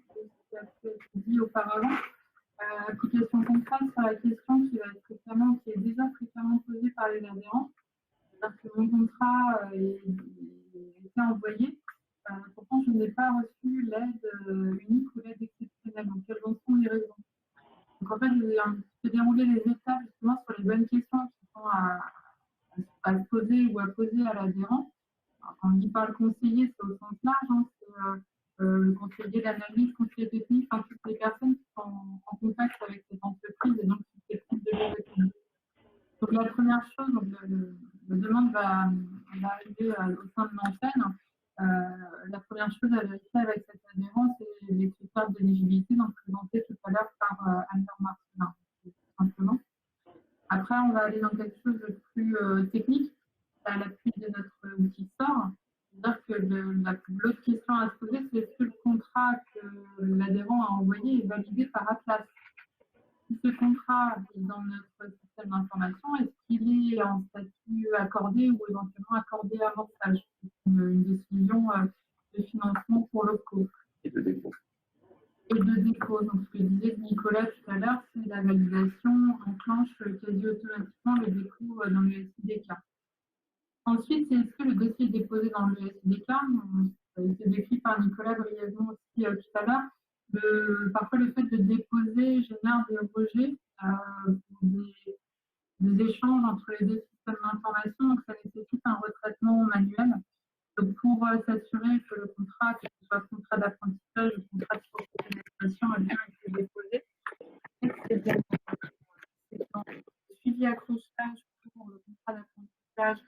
ce qui a été dit auparavant. Application concrète sur la question qui est déjà fréquemment posée par les adhérents. C'est-à-dire que mon contrat est été envoyé. Pourtant, je n'ai pas reçu l'aide unique ou l'aide exceptionnelle. Donc, quelles en sont les raisons? Donc, en fait, je vais un petit peu dérouler les étapes justement sur les bonnes questions qui sont à se poser ou à poser à l'adhérent. Quand on dit par le conseiller, c'est au sens large, hein, c'est le conseiller d'analyse, conseiller technique, enfin, toutes les personnes qui sont en contact avec les entreprises et donc qui s'occupent de les répondre. Donc la première chose, donc, la demande va arriver au sein de l'antenne. La première chose à vérifier avec cet adhérent, c'est les critères d'éligibilité, donc présentés tout à l'heure par Anne-Laure Marcelin, tout simplement. Après, on va aller dans quelque chose de plus technique, à l'appui de notre outil SOR. C'est-à-dire que l'autre question à se poser, c'est est-ce que le contrat que l'adhérent a envoyé est validé par Atlas? Si ce contrat est dans notre système d'information, est-ce qu'il est en statut accordé ou éventuellement accordé amorçage? C'est une décision de financement pour l'OPCO. Et de dépôt. Et de dépôt. Donc, ce que disait Nicolas tout à l'heure, c'est la validation enclenche quasi automatiquement le dépôt dans le SIDK. Ensuite, c'est est-ce que le dossier est déposé dans le SIDK? Ça a été décrit par Nicolas brièvement aussi tout à l'heure. Parfois, le fait de déposer génère des rejets, des échanges entre les deux systèmes d'information, donc ça nécessite un retraitement manuel. Donc, pour s'assurer que le contrat, que ce soit le contrat d'apprentissage ou le contrat de professionnalisation, a bien été déposé, c'est dans le suivi accrochage pour le contrat d'apprentissage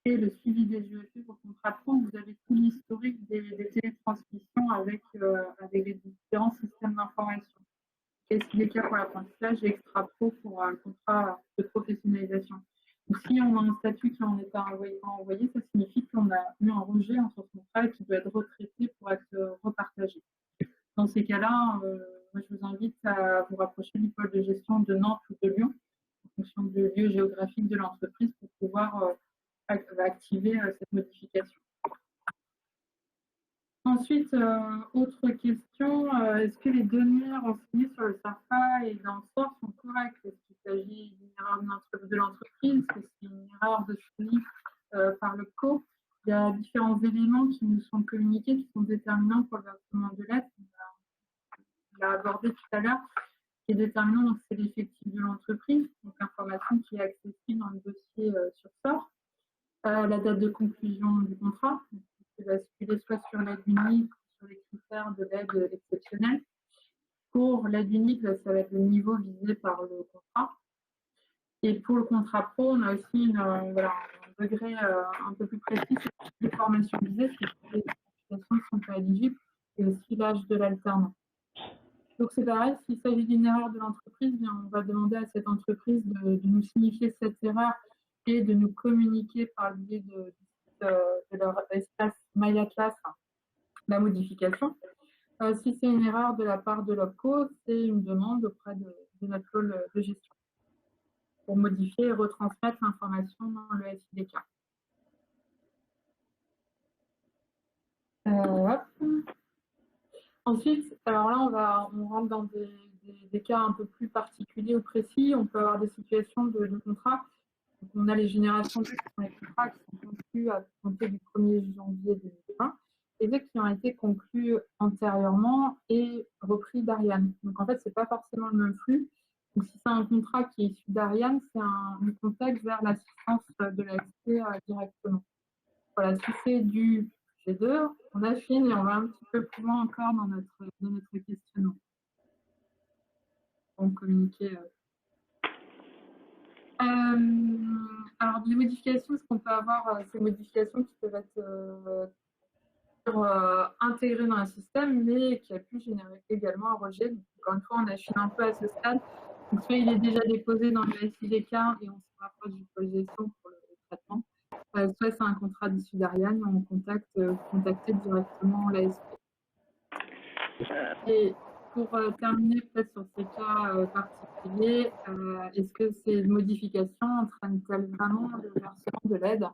et le suivi des UEP pour le contrat pro, vous avez tout l'historique des télétransmissions avec les différents systèmes d'information. Et ce qui est le cas pour l'apprentissage et extra pro pour le contrat de professionnalisation. Donc, si on a un statut qui en est pas envoyé, ça signifie qu'on a eu un rejet sur ce contrat qui doit être retraité pour être repartagé. Dans ces cas-là, moi, je vous invite à vous rapprocher du pôle de gestion de Nantes ou de Lyon, en fonction du lieu géographique de l'entreprise, pour pouvoir activer cette modification. Ensuite, autre question, est-ce que les données renseignées sur le SARFA et dans le SOR sont correctes? Est-ce qu'il s'agit d'une erreur de l'entreprise? Est-ce que c'est une erreur de suivi par le CO? Il y a différents éléments qui nous sont communiqués qui sont déterminants pour le versement de l'aide. On l'a abordé tout à l'heure. Ce qui est déterminant, c'est l'effectif de l'entreprise, donc l'information qui est accessible dans le dossier sur SOR. La date de conclusion du contrat, qui va basculer soit sur l'aide unique, sur les critères de l'aide exceptionnelle. Pour l'aide unique, ça va être le niveau visé par le contrat. Et pour le contrat pro, on a aussi un degré un peu plus précis sur les formations visées, si les qualifications ne sont pas éligibles, et aussi l'âge de l'alternant. Donc c'est pareil, s'il s'agit d'une erreur de l'entreprise, on va demander à cette entreprise de nous signifier cette erreur et de nous communiquer par le biais de leur espace MyAtlas la modification. Si c'est une erreur de la part de l'OPCO, c'est une demande auprès de notre pôle de gestion pour modifier et retransmettre l'information dans le SIDK. Ensuite, alors là, on rentre dans des cas un peu plus particuliers ou précis. On peut avoir des situations de contrat. Donc, on a les générations qui sont les contrats qui sont conclus à compter du 1er janvier 2020 et ceux qui ont été conclus antérieurement et repris d'Ariane. Donc en fait, ce n'est pas forcément le même flux. Donc si c'est un contrat qui est issu d'Ariane, c'est un contexte vers l'assistance de l'AFC directement. Voilà, si c'est du G2, on affine et on va un petit peu plus loin encore dans notre questionnement. pourront communiquer. Alors, les modifications, ce qu'on peut avoir, ces modifications qui peuvent être intégrées dans un système, mais qui a pu générer également un rejet. Donc, encore une fois, on affine un peu à ce stade. Donc, soit il est déjà déposé dans le SIDK et on se rapproche du pôle gestion pour le traitement, soit c'est un contrat d'issue d'Ariane, on contacter directement l'ASP. Et pour terminer peut-être sur ces cas particuliers, est-ce que ces modifications entraînent-elles vraiment le versement de l'aide?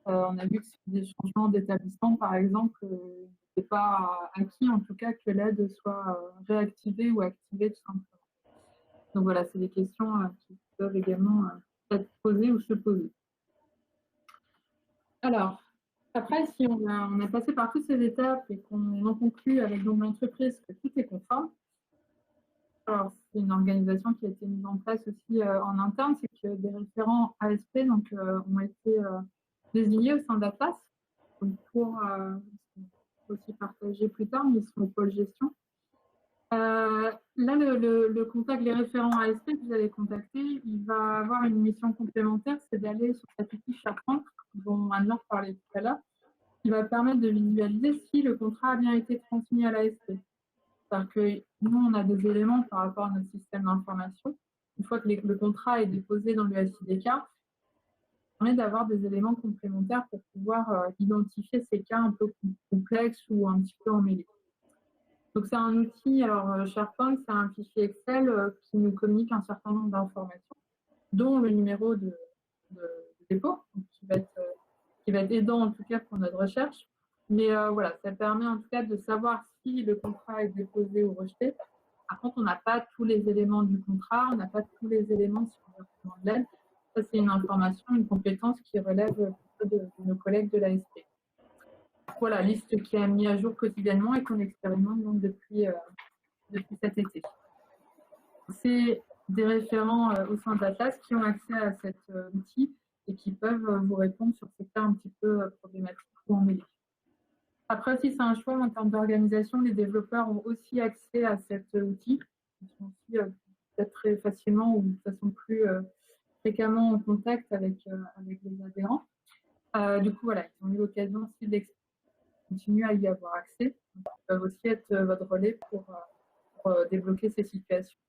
On a vu que sur des changements d'établissement, par exemple, il n'est pas acquis en tout cas que l'aide soit réactivée ou activée tout simplement. Donc voilà, c'est des questions qui peuvent également être posées ou se poser. Alors, après, si on a passé par toutes ces étapes et qu'on en conclut avec l'entreprise que tout est conforme, alors c'est une organisation qui a été mise en place aussi en interne, c'est que des référents ASP ont été désignés au sein d'APAS pour aussi partager plus tard, mais ils sont au pôle gestion. Là, le contact, les référents ASP que vous allez contacter, il va avoir une mission complémentaire, c'est d'aller sur cet outil SharePoint, dont Anne-Laure parlait tout à l'heure, qui va permettre de visualiser si le contrat a bien été transmis à l'ASP. C'est-à-dire que nous, on a des éléments par rapport à notre système d'information. Une fois que le contrat est déposé dans le SIDK, ça permet d'avoir des éléments complémentaires pour pouvoir identifier ces cas un peu complexes ou un petit peu emmêlés. Donc, c'est un outil, alors SharePoint, c'est un fichier Excel qui nous communique un certain nombre d'informations, dont le numéro de dépôt, qui va être aidant en tout cas pour notre recherche. Mais voilà, ça permet en tout cas de savoir si le contrat est déposé ou rejeté. Par contre, on n'a pas tous les éléments du contrat, on n'a pas tous les éléments sur le versement de l'aide. Ça, c'est une information, une compétence qui relève de nos collègues de l'ASP. Voilà, liste qui est mise à jour quotidiennement et qu'on expérimente donc depuis cet été. C'est des référents au sein d'Atlas qui ont accès à cet outil et qui peuvent vous répondre sur ces cas un petit peu problématiques ou emmêlés. Après aussi, c'est un choix en termes d'organisation. Les développeurs ont aussi accès à cet outil. Ils sont aussi peut-être très facilement ou de façon plus fréquemment en contact avec les adhérents. Du coup, voilà, ils ont eu l'occasion aussi d'expérimenter, continuent à y avoir accès. Donc, ils peuvent aussi être votre relais pour débloquer ces situations.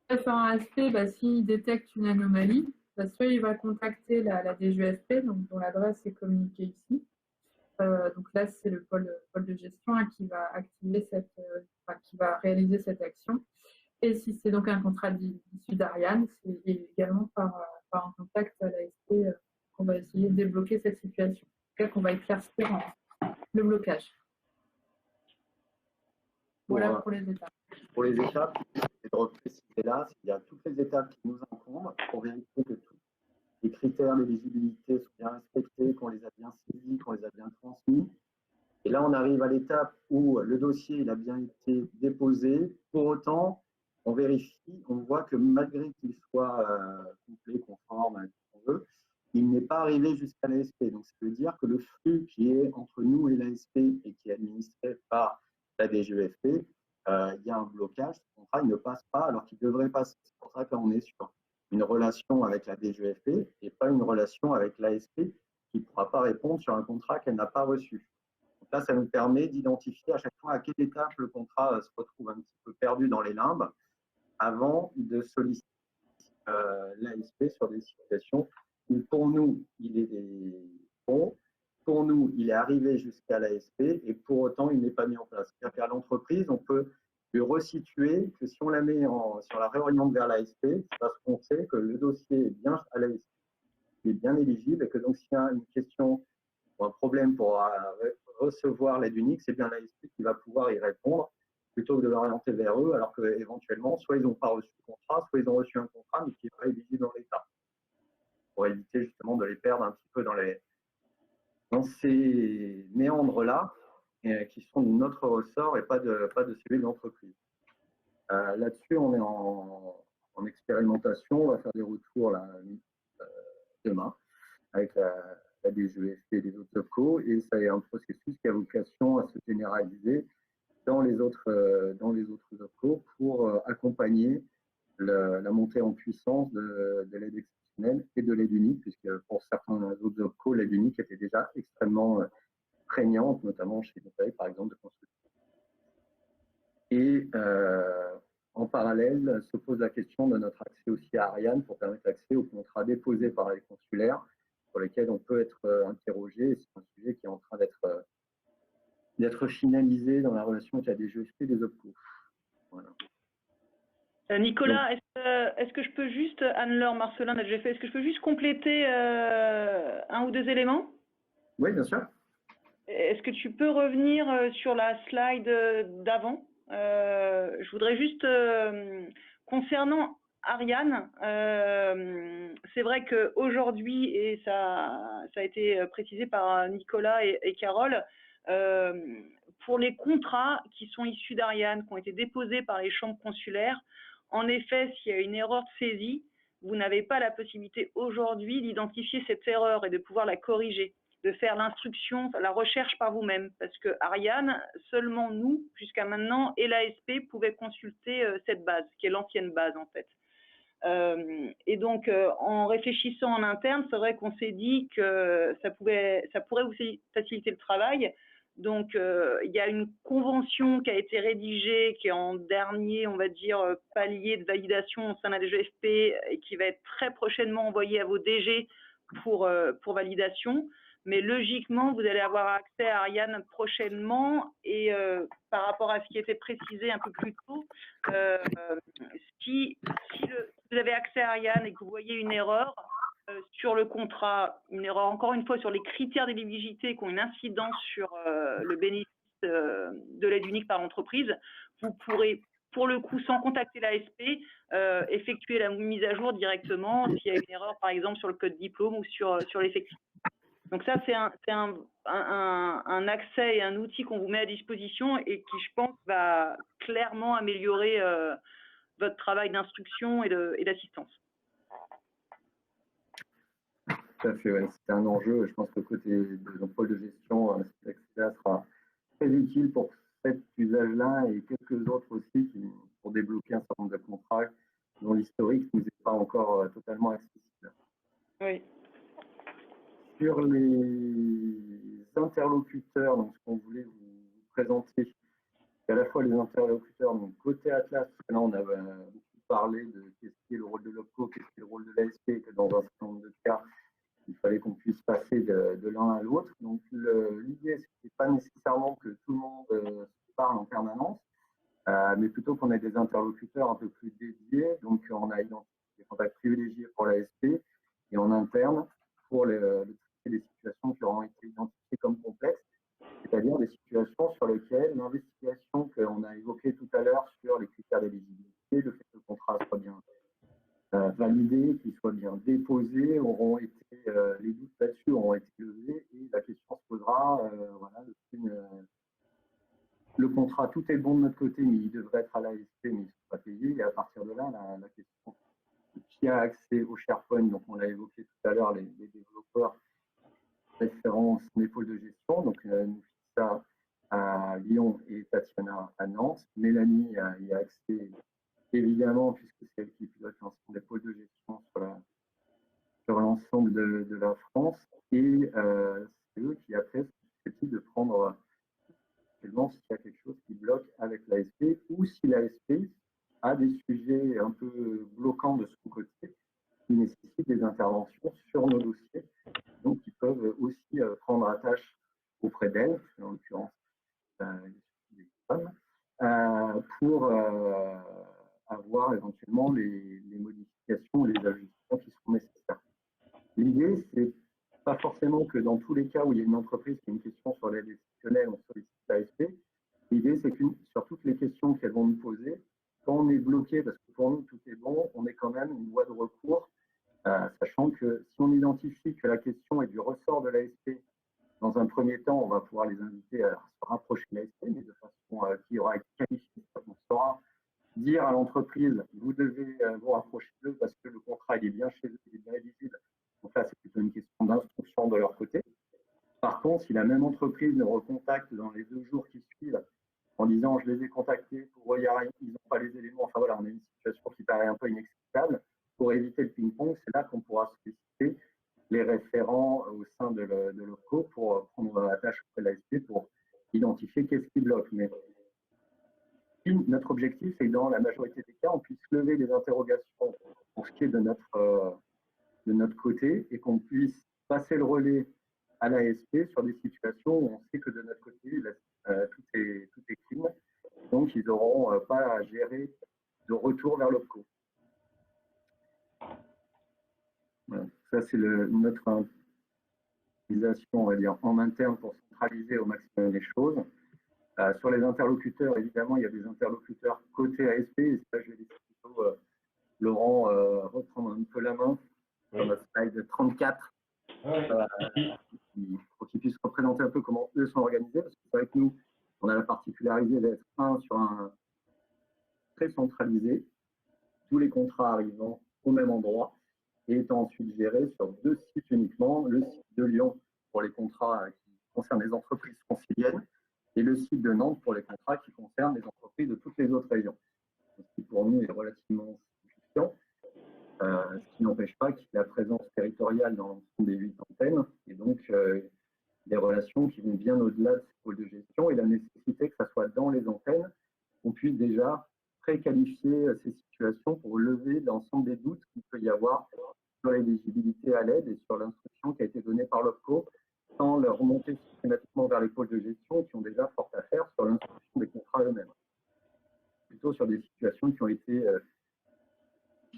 Un ASP, s'il détecte une anomalie, soit il va contacter la DGEFP, donc dont l'adresse est communiquée ici. Donc là, c'est le pôle de gestion qui va activer qui va réaliser cette action. Et si c'est donc un contrat issu d'Ariane, c'est également par un contact à l'ASP qu'on va essayer de débloquer cette situation. En tout cas, qu'on va éclaircir le blocage. Voilà pour les étapes. Pour les étapes, c'est de repréciser là, il y a toutes les étapes qui nous incombent pour vérifier que tous les critères d'éligibilité sont bien respectés, qu'on les a bien saisis, qu'on les a bien transmis. Et là, on arrive à l'étape où le dossier il a bien été déposé. Pour autant, on vérifie, on voit que malgré qu'il soit complet, conforme, tout ce qu'on veut, il n'est pas arrivé jusqu'à l'ASP. Donc, ça veut dire que le flux qui est entre nous et l'ASP et qui est administré par la DGEFP, il y a un blocage. Ce contrat il ne passe pas alors qu'il devrait passer. C'est pour ça qu'on est sur une relation avec la DGEFP et pas une relation avec l'ASP qui ne pourra pas répondre sur un contrat qu'elle n'a pas reçu. Donc là, ça nous permet d'identifier à chaque fois à quelle étape le contrat se retrouve un petit peu perdu dans les limbes avant de solliciter l'ASP sur des situations où pour nous, il est bon, pour nous, il est arrivé jusqu'à l'ASP et pour autant, il n'est pas mis en place. C'est-à-dire qu'à l'entreprise, on peut lui resituer que si on la met sur la réoriente vers l'ASP, c'est parce qu'on sait que le dossier est bien à l'ASP, il est bien éligible et que donc s'il y a une question ou un problème pour recevoir l'aide unique, c'est bien l'ASP qui va pouvoir y répondre plutôt que de l'orienter vers eux, alors qu'éventuellement, soit ils n'ont pas reçu le contrat, soit ils ont reçu un contrat, mais qui n'est pas éligible dans l'État, pour éviter justement de les perdre un petit peu dans ces méandres-là, qui sont de notre ressort et pas de celui de l'entreprise. Là-dessus, on est en expérimentation, on va faire des retours là, demain avec la DGEFP et les autres OPCO, et ça est un processus qui a vocation à se généraliser dans les autres OPCO pour accompagner la montée en puissance de l'aide exceptionnelle et de l'aide unique, puisque pour certains autres OPCO, l'aide unique était déjà extrêmement prégnante, notamment chez les par exemple, de construction. Et en parallèle, se pose la question de notre accès aussi à Ariane pour permettre l'accès aux contrats déposés par les consulaires, sur lesquels on peut être interrogé. C'est un sujet qui est en train d'être finalisé dans la relation avec la DGESP et les OPCO. Voilà. Nicolas, est-ce que je peux juste, Anne-Laure Marcelin, est-ce que je peux juste compléter un ou deux éléments? Oui, bien sûr. Est-ce que tu peux revenir sur la slide d'avant? Je voudrais juste, concernant Ariane, c'est vrai qu'aujourd'hui, et ça a été précisé par Nicolas et Carole, pour les contrats qui sont issus d'Ariane, qui ont été déposés par les chambres consulaires, en effet, s'il y a une erreur de saisie, vous n'avez pas la possibilité aujourd'hui d'identifier cette erreur et de pouvoir la corriger, de faire l'instruction, la recherche par vous-même. Parce que Ariane, seulement nous, jusqu'à maintenant, et l'ASP pouvaient consulter cette base, qui est l'ancienne base en fait. Et donc, en réfléchissant en interne, c'est vrai qu'on s'est dit que ça pourrait vous faciliter le travail. Donc, il y a une convention qui a été rédigée, qui est en dernier, on va dire, palier de validation au sein de la DGFP et qui va être très prochainement envoyée à vos DG pour validation. Mais logiquement, vous allez avoir accès à Ariane prochainement et par rapport à ce qui était précisé un peu plus tôt, si vous avez accès à Ariane et que vous voyez une erreur sur le contrat, une erreur encore une fois sur les critères d'éligibilité qui ont une incidence sur le bénéfice de l'aide unique par l'entreprise, vous pourrez, pour le coup, sans contacter l'ASP, effectuer la mise à jour directement s'il y a une erreur, par exemple, sur le code diplôme ou sur l'effectif. Donc ça, c'est un accès et un outil qu'on vous met à disposition et qui, je pense, va clairement améliorer votre travail d'instruction et d'assistance. Tout à fait, ouais. C'est un enjeu. Je pense que côté de pôle de gestion, cet accès-là sera très utile pour cet usage-là et quelques autres aussi pour débloquer un certain nombre de contrats dont l'historique ne nous est pas encore totalement accessible. Oui. Sur les interlocuteurs, donc ce qu'on voulait vous présenter, c'est à la fois les interlocuteurs, donc côté Atlas, parce que là on a beaucoup parlé de qu'est-ce qui est le rôle de l'OPCO, qu'est-ce qui est le rôle de l'ASP, que dans un certain nombre de cas, il fallait qu'on puisse passer de l'un à l'autre. Donc l'idée, ce n'est pas nécessairement que tout le monde se parle en permanence, mais plutôt qu'on ait des interlocuteurs un peu plus dédiés. Donc on a identifié des contacts privilégiés pour l'ASP et en interne pour les situations qui auront été identifiées comme complexes, c'est-à-dire des situations sur lesquelles l'investigation qu'on a évoquée tout à l'heure sur les critères d'éligibilité, le fait que le contrat soit bien validé, qu'il soit bien déposé, les doutes là-dessus auront été levés et la question se posera, voilà, le contrat, tout est bon de notre côté, mais il devrait être à l'ASP, mais il ne sera pas payé. Et à partir de là, la question qui a accès au SharePoint, donc on l'a évoqué tout à l'heure, les développeurs référents son épaule de gestion, donc nous ça à Lyon et Tatiana à Nantes. Mélanie y a accès évidemment, puisque c'est elle qui pilote l'ensemble des pôles de gestion sur l'ensemble de la France. Et c'est eux qui après sont susceptibles de prendre éventuellement s'il y a quelque chose qui bloque avec l'ASP ou si l'ASP a des sujets un peu bloquants de son côté qui nécessitent des interventions sur nos dossiers, donc ils peuvent aussi prendre attache auprès d'elle, en l'occurrence des femmes, pour avoir éventuellement les modifications, les ajustements qui seront nécessaires. L'idée, c'est pas forcément que dans tous les cas où il y a une entreprise qui a une question sur l'aide exceptionnelle, on sollicite l'ASP. L'idée, c'est que sur toutes les questions qu'elles vont nous poser, quand on est bloqué, parce que pour nous tout est bon, on est quand même une voie de recours, sachant que si on identifie que la question est du ressort de l'ASP, dans un premier temps, on va pouvoir les inviter à se rapprocher de l'ASP, mais de façon qui aura été qualifiée. On saura dire à l'entreprise, vous devez vous rapprocher d'eux parce que le contrat il est bien chez eux, il est bien éligible. Donc là, c'est plutôt une question d'instruction de leur côté. Par contre, si la même entreprise nous recontacte dans les 2 jours qui suivent en disant disant je les ai contactés pour voir, ils n'ont pas les éléments. Enfin voilà, on a une situation qui paraît un peu inexplicable. Pour éviter le ping-pong, c'est là qu'on pourra solliciter les référents au sein de l'OFCO pour prendre la tâche auprès de l'ASP pour identifier qu'est-ce qui bloque. Mais notre objectif, c'est que dans la majorité des cas, on puisse lever les interrogations pour ce qui est de notre côté et qu'on puisse passer le relais à l'ASP sur des situations où on sait que de notre côté, tout est clean. Donc, ils n'auront pas à gérer de retour vers l'OPCO. Voilà. Ça, c'est notre utilisation, on va dire, en interne pour centraliser au maximum les choses. Sur les interlocuteurs, évidemment, il y a des interlocuteurs côté ASP. Et ça, je vais laisser plutôt Laurent reprendre un peu la main sur notre slide 34. Pour qu'ils puissent représenter un peu comment eux sont organisés. Parce que c'est vrai que nous, on a la particularité d'être sur un très centralisé, tous les contrats arrivant au même endroit et étant ensuite gérés sur 2 sites uniquement, le site de Lyon pour les contrats qui concernent les entreprises franciliennes et le site de Nantes pour les contrats qui concernent les entreprises de toutes les autres régions. Ce qui pour nous est relativement simplifiant, ce qui n'empêche pas qu'il y ait la présence territoriale dans l'ensemble des 8 antennes et donc des relations qui vont bien au-delà de ces pôles de gestion et la nécessité que ça soit dans les antennes, qu'on puisse déjà préqualifier ces situations pour lever l'ensemble des doutes qu'il peut y avoir sur l'éligibilité à l'aide et sur l'instruction qui a été donnée par l'OPCO, sans leur remonter systématiquement vers les pôles de gestion qui ont déjà fort à faire sur l'instruction des contrats eux-mêmes. Plutôt sur des situations qui ont été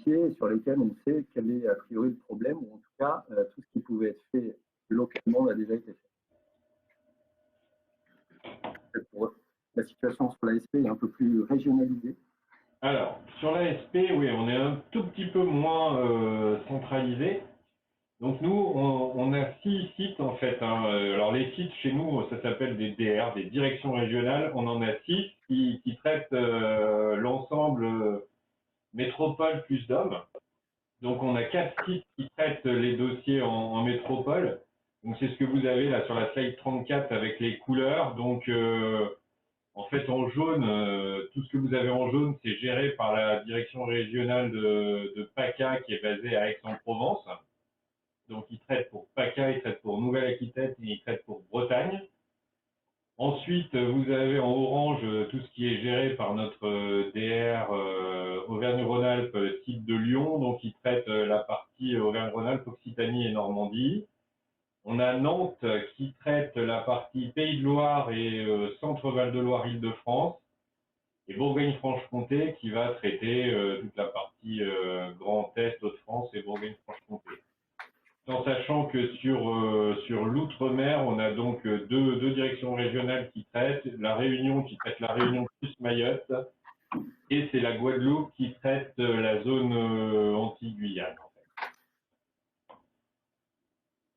et sur lesquelles on sait quel est a priori le problème, ou en tout cas, tout ce qui pouvait être fait localement a déjà été fait. Pour la situation sur l'ASP est un peu plus régionalisée. Alors, sur l'ASP, oui, on est un tout petit peu moins centralisé. Donc nous, on a 6 sites en fait. Alors les sites chez nous, ça s'appelle des DR, des directions régionales. On en a 6 qui traitent l'ensemble métropole plus DOM. Donc on a 4 sites qui traitent les dossiers en métropole. Donc c'est ce que vous avez là sur la slide 34 avec les couleurs. Donc en fait en jaune, tout ce que vous avez en jaune, c'est géré par la direction régionale de PACA qui est basée à Aix-en-Provence. Donc, ils traitent pour PACA, ils traitent pour Nouvelle-Aquitaine et ils traitent pour Bretagne. Ensuite, vous avez en orange tout ce qui est géré par notre DR Auvergne-Rhône-Alpes, site de Lyon. Donc, ils traitent la partie Auvergne-Rhône-Alpes, Occitanie et Normandie. On a Nantes qui traite la partie Pays de Loire et Centre Val-de-Loire, Île-de-France. Et Bourgogne-Franche-Comté qui va traiter toute la partie Grand Est, Hauts-de-France et Bourgogne-Franche-Comté. En sachant que sur l'outre-mer, on a donc deux directions régionales qui traitent, la Réunion qui traite la Réunion plus Mayotte, et c'est la Guadeloupe qui traite la zone Antilles-Guyane. En fait.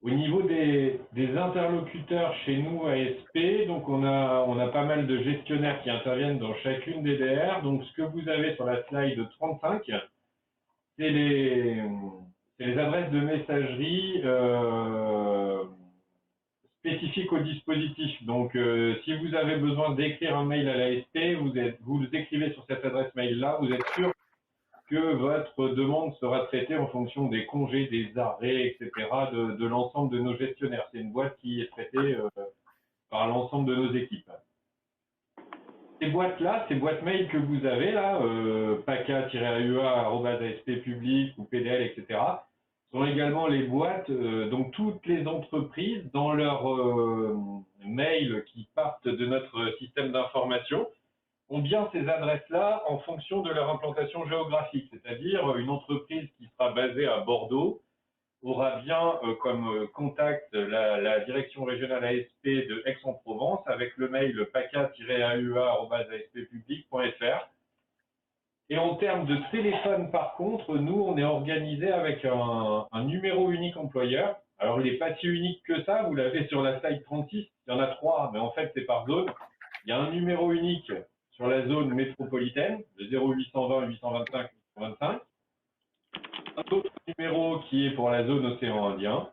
Au niveau des interlocuteurs chez nous ASP, donc on a pas mal de gestionnaires qui interviennent dans chacune des DR. Donc ce que vous avez sur la slide 35, c'est les adresses de messagerie spécifiques au dispositif. Donc, si vous avez besoin d'écrire un mail à l'ASP, vous écrivez sur cette adresse mail-là, vous êtes sûr que votre demande sera traitée en fonction des congés, des arrêts, etc., de l'ensemble de nos gestionnaires. C'est une boîte qui est traitée par l'ensemble de nos équipes. Ces boîtes-là, ces boîtes mail que vous avez là, paca-aua@asp-public ou PDL, etc., sont également les boîtes, donc toutes les entreprises dans leurs mails qui partent de notre système d'information ont bien ces adresses-là en fonction de leur implantation géographique, c'est-à-dire une entreprise qui sera basée à Bordeaux aura bien comme contact la direction régionale ASP de Aix-en-Provence avec le mail paca-aua@asppublic.fr. Et en termes de téléphone, par contre, nous, on est organisé avec un numéro unique employeur. Alors, il n'est pas si unique que ça. Vous l'avez sur la slide 36. Il y en a 3, mais en fait, c'est par zone. Il y a un numéro unique sur la zone métropolitaine, de 0820 825 825. Un autre numéro qui est pour la zone océan Indien.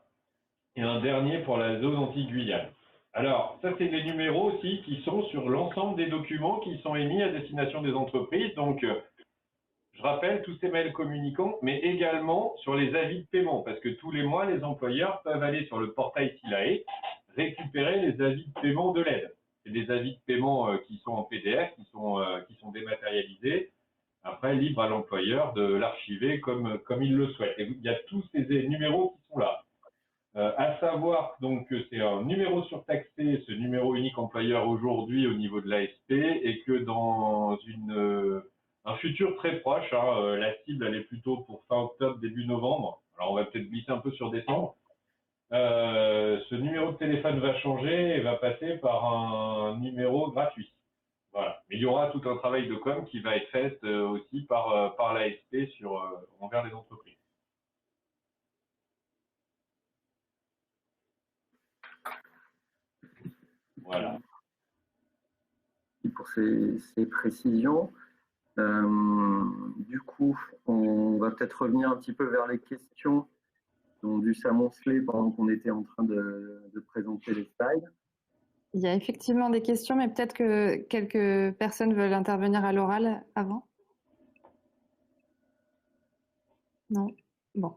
Et un dernier pour la zone Antilles-Guyane. Alors, ça, c'est des numéros aussi qui sont sur l'ensemble des documents qui sont émis à destination des entreprises. Donc, je rappelle tous ces mails communicants, mais également sur les avis de paiement, parce que tous les mois, les employeurs peuvent aller sur le portail SILAE, récupérer les avis de paiement de l'aide. C'est des avis de paiement qui sont en PDF, qui sont dématérialisés. Après, libre à l'employeur de l'archiver comme il le souhaite. Et il y a tous ces numéros qui sont là. À savoir donc que c'est un numéro surtaxé, ce numéro unique employeur aujourd'hui au niveau de l'ASP, et que dans un futur très proche, hein, la cible elle est plutôt pour fin octobre, début novembre. Alors on va peut-être glisser un peu sur décembre. Ce numéro de téléphone va changer et va passer par un numéro gratuit. Voilà. Mais il y aura tout un travail de com qui va être fait aussi par l'ASP envers les entreprises. Voilà. Pour ces précisions. Du coup, on va peut-être revenir un petit peu vers les questions qui ont dû s'amonceler pendant qu'on était en train de présenter les slides. Il y a effectivement des questions, mais peut-être que quelques personnes veulent intervenir à l'oral avant. Non? Bon.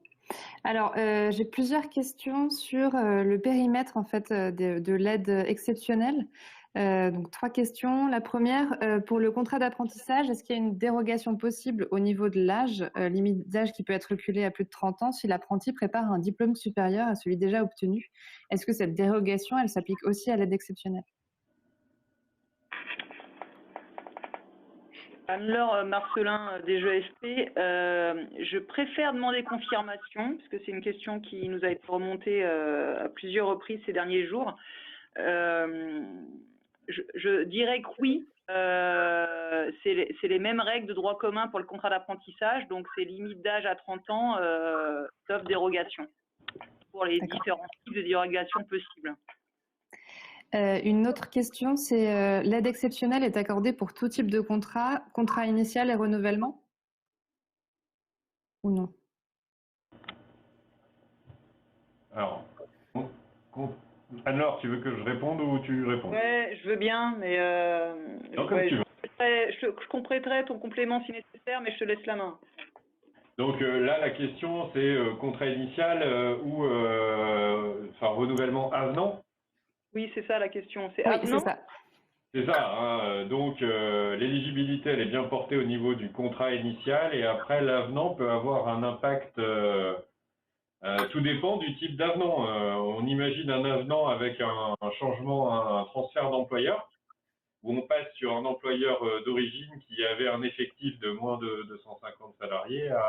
Alors, j'ai plusieurs questions sur le périmètre en fait de l'aide exceptionnelle. Donc 3 questions. La première, pour le contrat d'apprentissage, est-ce qu'il y a une dérogation possible au niveau de l'âge, limite d'âge qui peut être reculée à plus de 30 ans si l'apprenti prépare un diplôme supérieur à celui déjà obtenu? Est-ce que cette dérogation, elle s'applique aussi à l'aide exceptionnelle? Anne-Laure Marcelin des ESP, je préfère demander confirmation, parce que c'est une question qui nous a été remontée à plusieurs reprises ces derniers jours. Je dirais que oui, c'est les mêmes règles de droit commun pour le contrat d'apprentissage, donc c'est limite d'âge à 30 ans, sauf dérogation, pour les différents types de dérogation possibles. Une autre question, c'est l'aide exceptionnelle est accordée pour tout type de contrat initial et renouvellement? Ou non? Alors, Anne-Laure, tu veux que je réponde ou tu réponds? Ouais, je veux bien, mais je compléterai ton complément si nécessaire, mais je te laisse la main. Donc là, la question, c'est contrat initial ou renouvellement avenant? Oui, c'est ça la question. C'est oui, avenant? c'est ça. C'est ça. Hein, donc l'éligibilité, elle est bien portée au niveau du contrat initial, et après l'avenant peut avoir un impact. Tout dépend du type d'avenant. On imagine un avenant avec un changement, un transfert d'employeur, où on passe sur un employeur d'origine qui avait un effectif de moins de 250 salariés à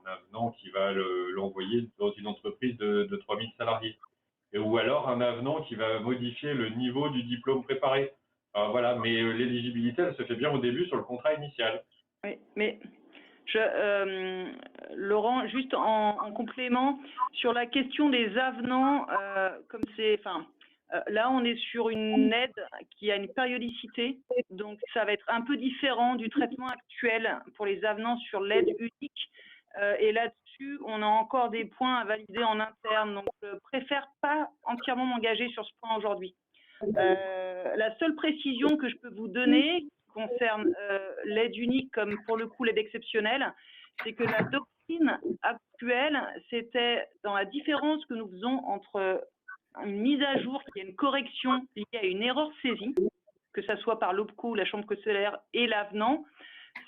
un avenant qui va l'envoyer dans une entreprise de 3000 salariés. Ou alors un avenant qui va modifier le niveau du diplôme préparé. Voilà, mais l'éligibilité, elle se fait bien au début sur le contrat initial. Oui, mais Laurent, juste en complément, sur la question des avenants, comme c'est, là, on est sur une aide qui a une périodicité, donc ça va être un peu différent du traitement actuel pour les avenants sur l'aide unique. Et là-dessus, on a encore des points à valider en interne, donc je préfère pas entièrement m'engager sur ce point aujourd'hui. La seule précision que je peux vous donner qui concerne l'aide unique comme pour le coup l'aide exceptionnelle, c'est que la doctrine actuelle, c'était dans la différence que nous faisons entre une mise à jour qui est une correction liée à une erreur saisie, que ça soit par l'OPCO, la chambre consulaire et l'avenant,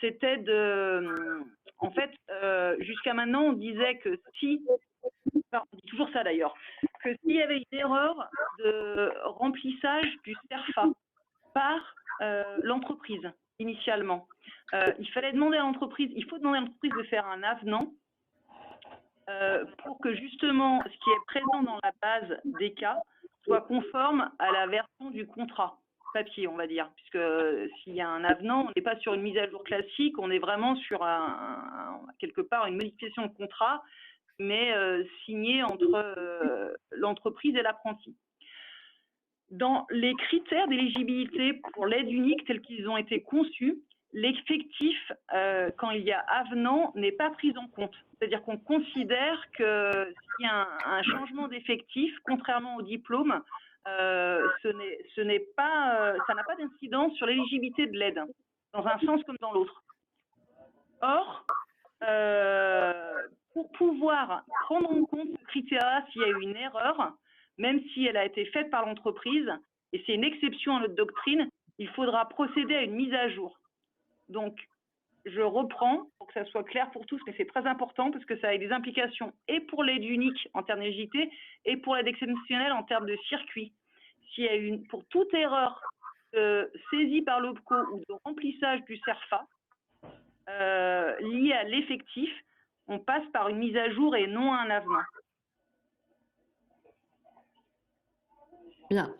c'était en fait, jusqu'à maintenant, on disait que si, on dit toujours ça d'ailleurs, que s'il y avait une erreur de remplissage du CERFA par l'entreprise initialement, il fallait demander à l'entreprise, il faut demander à l'entreprise de faire un avenant pour que justement ce qui est présent dans la base des cas soit conforme à la version du contrat papier, on va dire, puisque s'il y a un avenant, on n'est pas sur une mise à jour classique, on est vraiment sur quelque part une modification de contrat, mais signé entre l'entreprise et l'apprenti. Dans les critères d'éligibilité pour l'aide unique tels qu'ils ont été conçus, l'effectif, quand il y a avenant, n'est pas pris en compte. C'est-à-dire qu'on considère que s'il y a un changement d'effectif, contrairement au diplôme, ce n'est pas, ça n'a pas d'incidence sur l'éligibilité de l'aide, dans un sens comme dans l'autre. Or, pour pouvoir prendre en compte ce critère-là s'il y a eu une erreur, même si elle a été faite par l'entreprise, et c'est une exception à notre doctrine, il faudra procéder à une mise à jour. Donc, je reprends pour que ça soit clair pour tous, mais c'est très important parce que ça a des implications et pour l'aide unique en termes d'éligibilité et pour l'aide exceptionnelle en termes de circuit. S'il y a pour toute erreur saisie par l'OPCO ou de remplissage du CERFA liée à l'effectif, on passe par une mise à jour et non un avenant. Bien.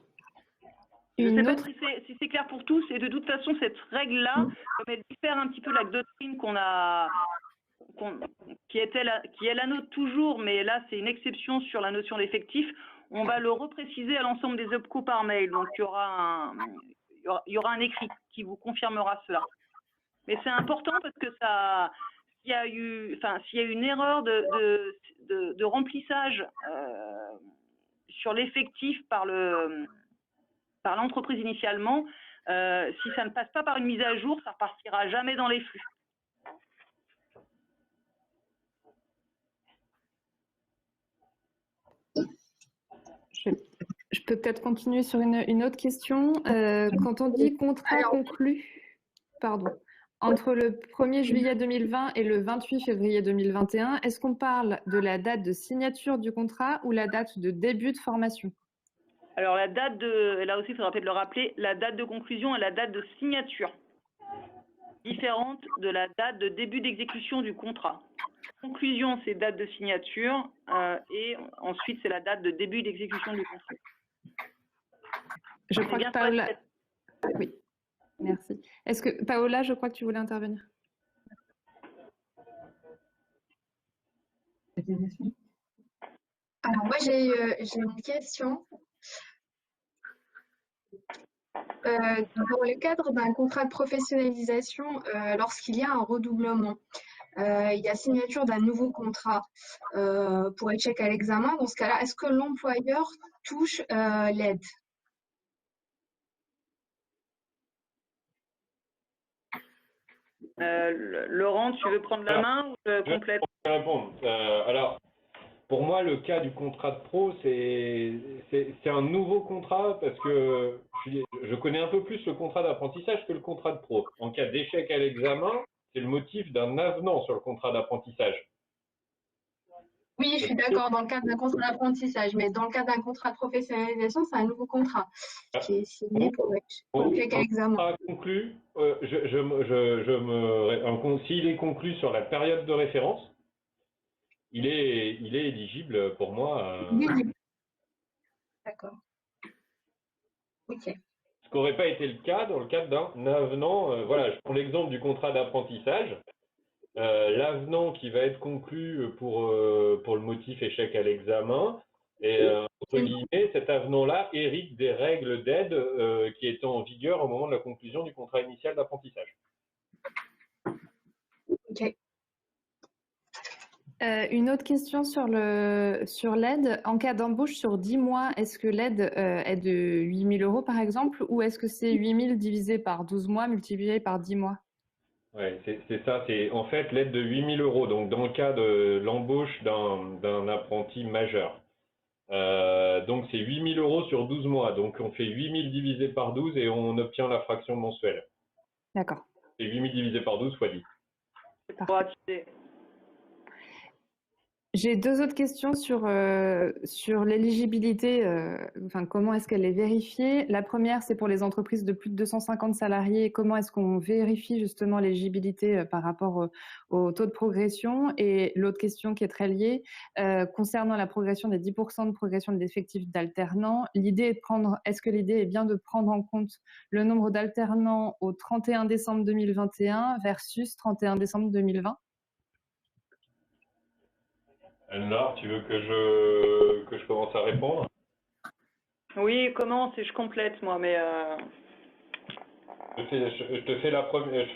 Je ne sais pas si c'est clair pour tous, et de toute façon, cette règle-là, comme elle diffère un petit peu de la doctrine qui est la nôtre toujours, mais là, c'est une exception sur la notion d'effectif, on va le repréciser à l'ensemble des OPCO par mail. Donc, il y aura un écrit qui vous confirmera cela. Mais c'est important parce que s'il y a eu une erreur de remplissage sur l'effectif par l'entreprise initialement, si ça ne passe pas par une mise à jour, ça ne repartira jamais dans les flux. Je peux peut-être continuer sur une autre question. Quand on dit contrat conclu, pardon, entre le 1er juillet 2020 et le 28 février 2021, est-ce qu'on parle de la date de signature du contrat ou la date de début de formation? Alors, là aussi, il faudra peut-être le rappeler, la date de conclusion et la date de signature, différente de la date de début d'exécution du contrat. Conclusion, c'est date de signature et ensuite, c'est la date de début d'exécution du contrat. Je crois que Paola... Oui, merci. Est-ce que, Paola, je crois que tu voulais intervenir. Alors, moi, j'ai une question. Dans le cadre d'un contrat de professionnalisation, lorsqu'il y a un redoublement, il y a signature d'un nouveau contrat pour échec à l'examen. Dans ce cas-là, est-ce que l'employeur touche l'aide? Laurent, tu veux prendre la main ou je complète? Je vais répondre. Alors, pour moi, le cas du contrat de pro, c'est un nouveau contrat parce que je connais un peu plus le contrat d'apprentissage que le contrat de pro. En cas d'échec à l'examen, c'est le motif d'un avenant sur le contrat d'apprentissage. Oui, je suis d'accord dans le cadre d'un contrat d'apprentissage, mais dans le cadre d'un contrat de professionnalisation, c'est un nouveau contrat qui est signé pour échec à l'examen. Conclu, s'il est conclu sur la période de référence, il est éligible pour moi. Oui. D'accord. Ok. Ce qui n'aurait pas été le cas dans le cadre d'un avenant. Voilà, je prends l'exemple du contrat d'apprentissage. L'avenant qui va être conclu pour le motif échec à l'examen, et entre guillemets, cet avenant-là hérite des règles d'aide qui étaient en vigueur au moment de la conclusion du contrat initial d'apprentissage. Ok. Une autre question sur l'aide. En cas d'embauche sur 10 mois, est-ce que l'aide est de 8 000 € par exemple, ou est-ce que c'est 8 000 divisé par 12 mois multiplié par 10 mois? Oui, c'est ça. C'est en fait l'aide de 8 000 €. Donc, dans le cas de l'embauche d'un apprenti majeur. Donc, c'est 8 000 € sur 12 mois. Donc, on fait 8 000 divisé par 12 et on obtient la fraction mensuelle. D'accord. C'est 8 000 divisé par 12 fois 10. J'ai deux autres questions sur l'éligibilité, enfin comment est-ce qu'elle est vérifiée. La première, c'est pour les entreprises de plus de 250 salariés. Comment est-ce qu'on vérifie justement l'éligibilité par rapport au taux de progression? Et l'autre question qui est très liée, concernant la progression des 10% de progression de l'effectif d'alternants, est-ce que l'idée est bien de prendre en compte le nombre d'alternants au 31 décembre 2021 versus 31 décembre 2020? Anne-Laure, tu veux que je commence à répondre? Oui, commence et je complète moi, mais je fais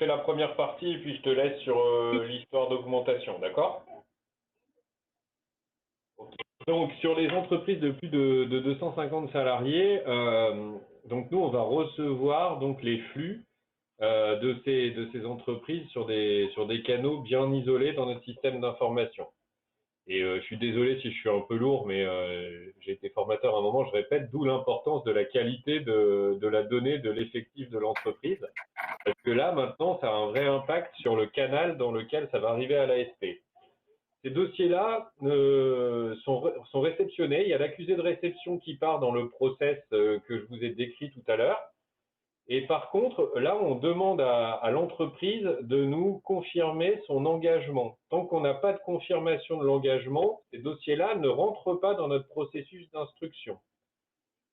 la première partie et puis je te laisse sur l'histoire d'augmentation, d'accord? Okay. Donc, sur les entreprises de plus de 250 salariés, donc nous, on va recevoir donc les flux de ces entreprises sur des canaux bien isolés dans notre système d'information. Et je suis désolé si je suis un peu lourd, mais j'ai été formateur à un moment, je répète, d'où l'importance de la qualité de la donnée, de l'effectif de l'entreprise. Parce que là, maintenant, ça a un vrai impact sur le canal dans lequel ça va arriver à l'ASP. Ces dossiers-là sont réceptionnés. Il y a l'accusé de réception qui part dans le process que je vous ai décrit tout à l'heure. Et par contre, là, on demande à l'entreprise de nous confirmer son engagement. Tant qu'on n'a pas de confirmation de l'engagement, ces dossiers-là ne rentrent pas dans notre processus d'instruction.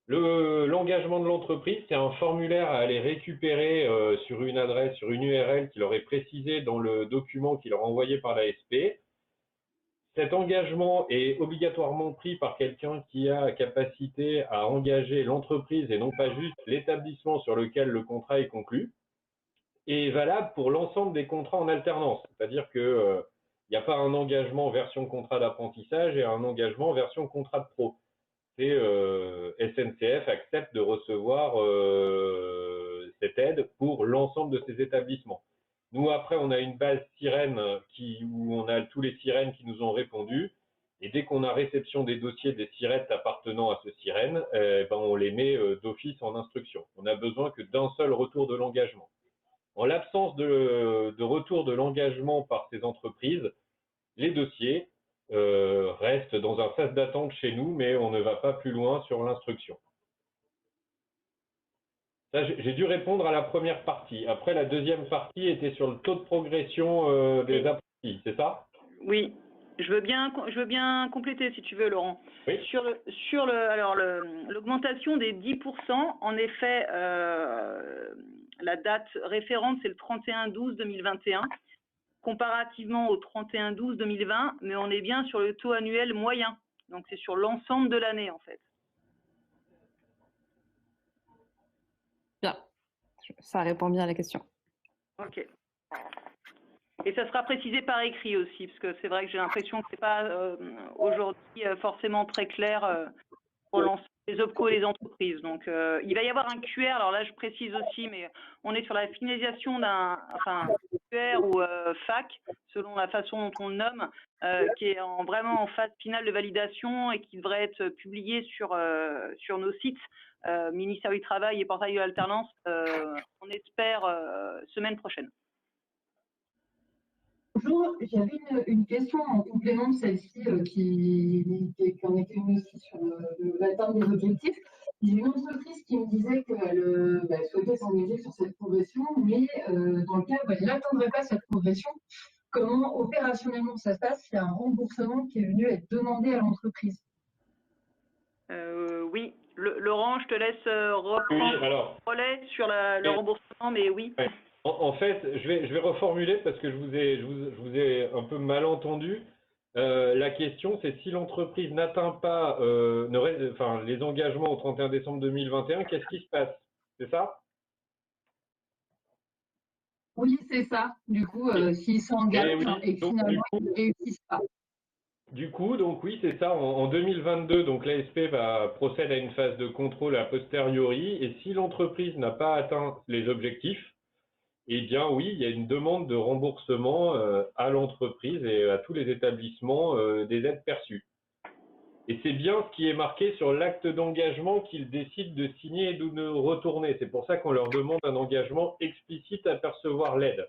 L'engagement de l'entreprise, c'est un formulaire à aller récupérer sur une adresse, sur une URL qui leur est précisée dans le document qui leur est envoyé par l'ASP. Cet engagement est obligatoirement pris par quelqu'un qui a la capacité à engager l'entreprise et non pas juste l'établissement sur lequel le contrat est conclu, et est valable pour l'ensemble des contrats en alternance. C'est-à-dire qu'il n'y a pas un engagement version contrat d'apprentissage et un engagement version contrat de pro. C'est SNCF accepte de recevoir cette aide pour l'ensemble de ces établissements. Nous, après, on a une base sirène où on a tous les sirènes qui nous ont répondu. Et dès qu'on a réception des dossiers des sirettes appartenant à ce sirène, on les met d'office en instruction. On n'a besoin que d'un seul retour de l'engagement. En l'absence de retour de l'engagement par ces entreprises, les dossiers restent dans un phase d'attente chez nous, mais on ne va pas plus loin sur l'instruction. J'ai dû répondre à la première partie. Après, la deuxième partie était sur le taux de progression des apprentis, c'est ça? Oui, je veux bien compléter si tu veux, Laurent. Oui. Sur l'augmentation des 10%, en effet, la date référente, c'est le 31/12/2021, comparativement au 31/12/2020, mais on est bien sur le taux annuel moyen. Donc, c'est sur l'ensemble de l'année, en fait. Bien, ça répond bien à la question. Ok. Et ça sera précisé par écrit aussi, parce que c'est vrai que j'ai l'impression que ce n'est pas aujourd'hui forcément très clair pour l'ensemble des OPCO et les entreprises. Donc, il va y avoir un QR, alors là je précise aussi, mais on est sur la finalisation d'un QR ou FAC, selon la façon dont on le nomme, qui est vraiment en phase finale de validation et qui devrait être publié sur nos sites, ministère du Travail et Portail de l'Alternance, on espère semaine prochaine. Bonjour, j'avais une question en complément de celle-ci qui en était une aussi sur l'atteinte des objectifs. J'ai une entreprise qui me disait qu'elle souhaitait s'engager sur cette progression, mais dans le cas où elle n'atteindrait pas cette progression, comment opérationnellement ça se passe? Il y a un remboursement qui est venu être demandé à l'entreprise. Oui, Laurent, je te laisse reprendre le relais sur le remboursement, mais oui. Ouais. En fait, je vais reformuler parce que je vous ai un peu mal entendu. La question, c'est si l'entreprise n'atteint pas les engagements au 31 décembre 2021, qu'est-ce qui se passe? C'est ça? Oui, c'est ça. Du coup, s'ils s'engagent et que finalement, ils ne réussissent pas. Du coup, donc oui, c'est ça. En 2022, donc l'ASP va procéder à une phase de contrôle a posteriori. Et si l'entreprise n'a pas atteint les objectifs, eh bien oui, il y a une demande de remboursement à l'entreprise et à tous les établissements des aides perçues. Et c'est bien ce qui est marqué sur l'acte d'engagement qu'ils décident de signer et de nous retourner. C'est pour ça qu'on leur demande un engagement explicite à percevoir l'aide.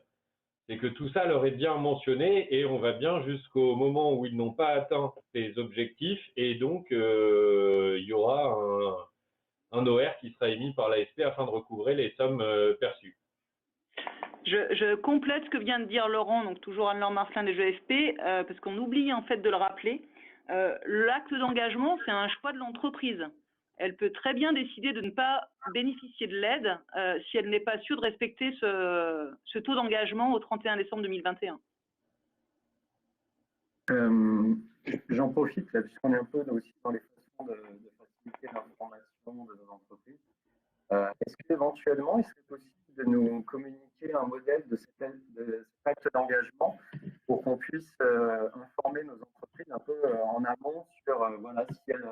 C'est que tout ça leur est bien mentionné et on va bien jusqu'au moment où ils n'ont pas atteint ces objectifs et donc il y aura un OR qui sera émis par l'ASP afin de recouvrer les sommes perçues. Je complète ce que vient de dire Laurent, donc toujours Anne-Laure Marcelin des GFP, parce qu'on oublie en fait de le rappeler. L'acte d'engagement, c'est un choix de l'entreprise. Elle peut très bien décider de ne pas bénéficier de l'aide si elle n'est pas sûre de respecter ce taux d'engagement au 31 décembre 2021. J'en profite, là, puisqu'on est un peu aussi dans les façons de faciliter l'information de nos entreprises. Est-ce qu'éventuellement, il serait possible de nous communiquer un modèle de cet acte d'engagement pour qu'on puisse informer nos entreprises un peu en amont sur voilà, si elles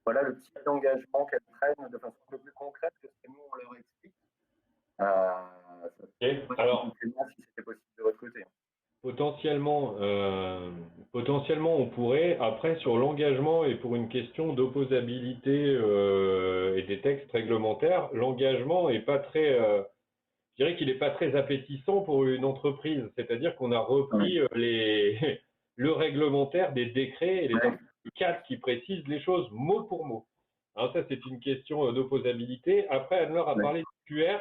voilà le type d'engagement qu'elles prennent de façon un peu plus concrète que ce que nous on leur explique. Alors, si c'était possible de votre côté. potentiellement, on pourrait, après sur l'engagement et pour une question d'opposabilité et des textes réglementaires, l'engagement est pas très, je dirais qu'il n'est pas très appétissant pour une entreprise. C'est-à-dire qu'on a repris le réglementaire des décrets et les articles 4 qui précisent les choses mot pour mot. Alors ça, c'est une question d'opposabilité. Après, Anne-Laure a parlé du QR.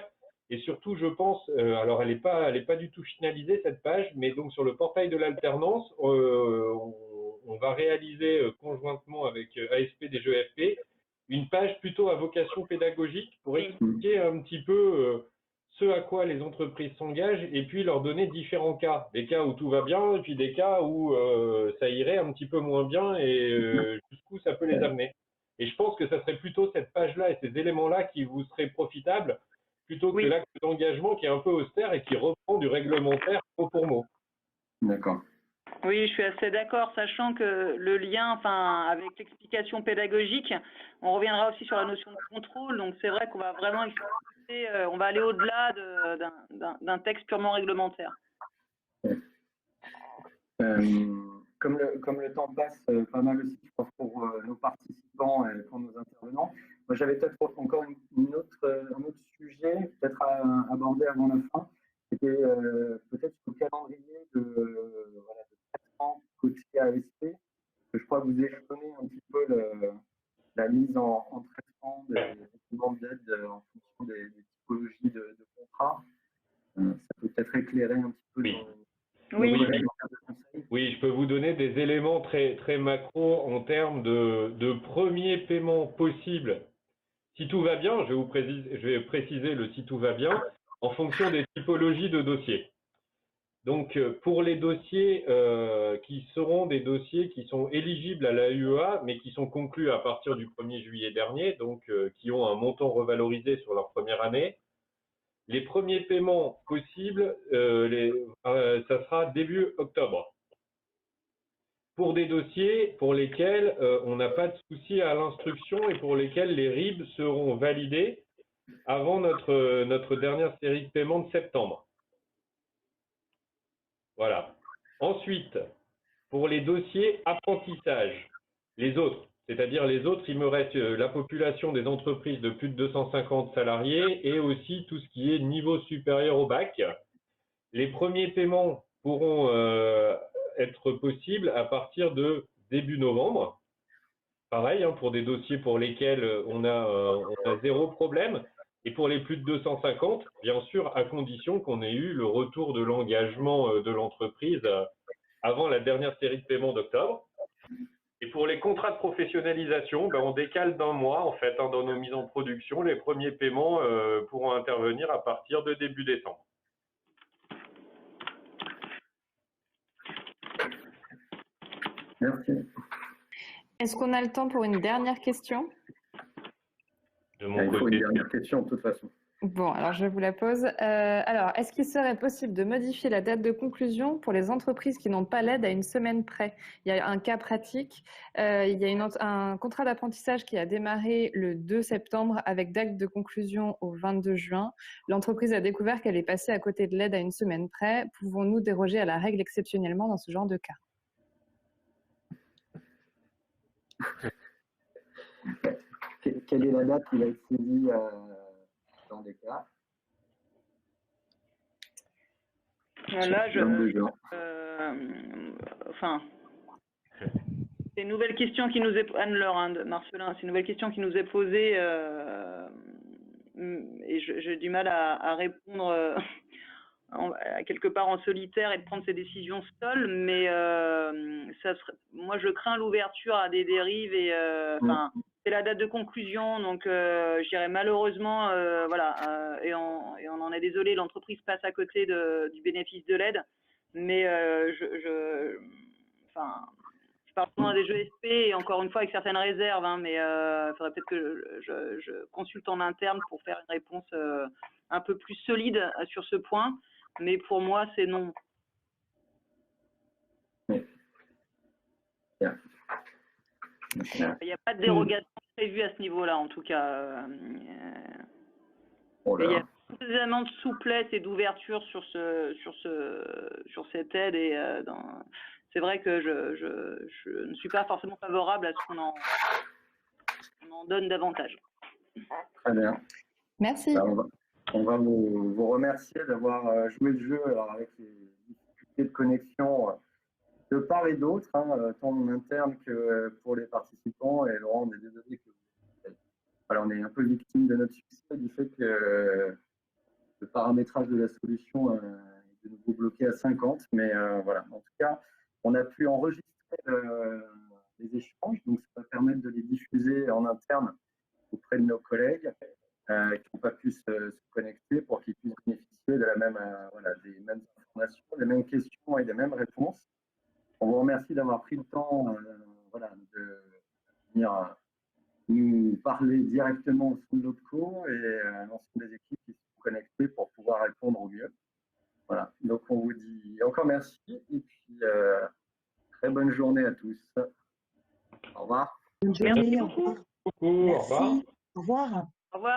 Et surtout, je pense, alors elle n'est pas du tout finalisée cette page, mais donc sur le portail de l'alternance, on va réaliser conjointement avec ASP des GEFP une page plutôt à vocation pédagogique pour expliquer un petit peu ce à quoi les entreprises s'engagent et puis leur donner différents cas. Des cas où tout va bien et puis des cas où ça irait un petit peu moins bien et jusqu'où ça peut les amener. Et je pense que ça serait plutôt cette page-là et ces éléments-là qui vous seraient profitables plutôt que l'acte d'engagement qui est un peu austère et qui reprend du réglementaire mot pour mot. D'accord. Oui, je suis assez d'accord, sachant que le lien, avec l'explication pédagogique, on reviendra aussi sur la notion de contrôle. Donc, c'est vrai qu'on va vraiment expliquer, on va aller au-delà d'un texte purement réglementaire. Comme le temps passe pas mal aussi, je pense, pour nos participants et pour nos intervenants, moi j'avais peut-être encore un autre sujet peut-être à aborder avant la fin. C'était peut-être le calendrier de traitement côté ASP. Je crois que vous échelonnez un petit peu la mise en traitement des demandes d'aide en fonction des typologies de contrats. Ça peut peut-être éclairer un petit peu Oui, je peux vous donner des éléments très, très macro en termes de premier paiement possible. Si tout va bien, je vais préciser le si tout va bien, en fonction des typologies de dossiers. Donc, pour les dossiers qui seront des dossiers qui sont éligibles à l'AUEA, mais qui sont conclus à partir du 1er juillet dernier, donc qui ont un montant revalorisé sur leur première année, les premiers paiements possibles, ça sera début octobre. Pour des dossiers pour lesquels on n'a pas de souci à l'instruction et pour lesquels les RIB seront validés avant notre dernière série de paiements de septembre. Voilà. Ensuite, pour les dossiers apprentissage, les autres, c'est-à-dire les autres, il me reste la population des entreprises de plus de 250 salariés et aussi tout ce qui est niveau supérieur au bac. Les premiers paiements pourront être possibles à partir de début novembre. Pareil, pour des dossiers pour lesquels on a zéro problème. Et pour les plus de 250, bien sûr, à condition qu'on ait eu le retour de l'engagement de l'entreprise avant la dernière série de paiements d'octobre. Et pour les contrats de professionnalisation, on décale d'un mois, en fait, dans nos mises en production. Les premiers paiements pourront intervenir à partir de début décembre. Merci. Est-ce qu'on a le temps pour une dernière question? De mon côté. Il faut une dernière question, de toute façon. Bon, alors je vous la pose. Alors, est-ce qu'il serait possible de modifier la date de conclusion pour les entreprises qui n'ont pas l'aide à une semaine près? Il y a un cas pratique. Il y a un contrat d'apprentissage qui a démarré le 2 septembre avec date de conclusion au 22 juin. L'entreprise a découvert qu'elle est passée à côté de l'aide à une semaine près. Pouvons-nous déroger à la règle exceptionnellement dans ce genre de cas? Quelle est la date qui va être saisie dans des cas? Là, c'est une nouvelle question qui nous est Anne-Laure de Marcelin, c'est une nouvelle question qui nous est posée et j'ai du mal à répondre quelque part en solitaire et de prendre ces décisions seule, mais moi je crains l'ouverture à des dérives et c'est la date de conclusion, donc je dirais malheureusement, et on en est désolé, l'entreprise passe à côté du bénéfice de l'aide, mais je parle souvent des GESP et encore une fois avec certaines réserves, mais il faudrait peut-être que je consulte en interne pour faire une réponse un peu plus solide sur ce point, mais pour moi c'est non. Il n'y a pas de dérogation prévue à ce niveau-là, en tout cas. Oh là. Il y a suffisamment de souplesse et d'ouverture sur cette aide. Et c'est vrai que je ne suis pas forcément favorable à ce qu'on en donne davantage. Très bien. Merci. On va vous remercier d'avoir joué le jeu alors avec les difficultés de connexion de part et d'autre, hein, tant en interne que pour les participants. Et Laurent, on est désolé que voilà, on est un peu victime de notre succès du fait que le paramétrage de la solution est de nouveau bloqué à 50. Mais voilà, en tout cas, on a pu enregistrer les échanges, donc ça va permettre de les diffuser en interne auprès de nos collègues qui n'ont pas pu se connecter pour qu'ils puissent bénéficier de la même, voilà, des mêmes informations, des mêmes questions et des mêmes réponses. On vous remercie d'avoir pris le temps voilà, de venir nous parler directement au sein de l'OPCO et à l'ensemble des équipes qui sont connectées pour pouvoir répondre au mieux. Voilà, donc on vous dit encore merci et puis très bonne journée à tous. Au revoir. Bonne journée. Merci beaucoup. Au revoir. Au revoir.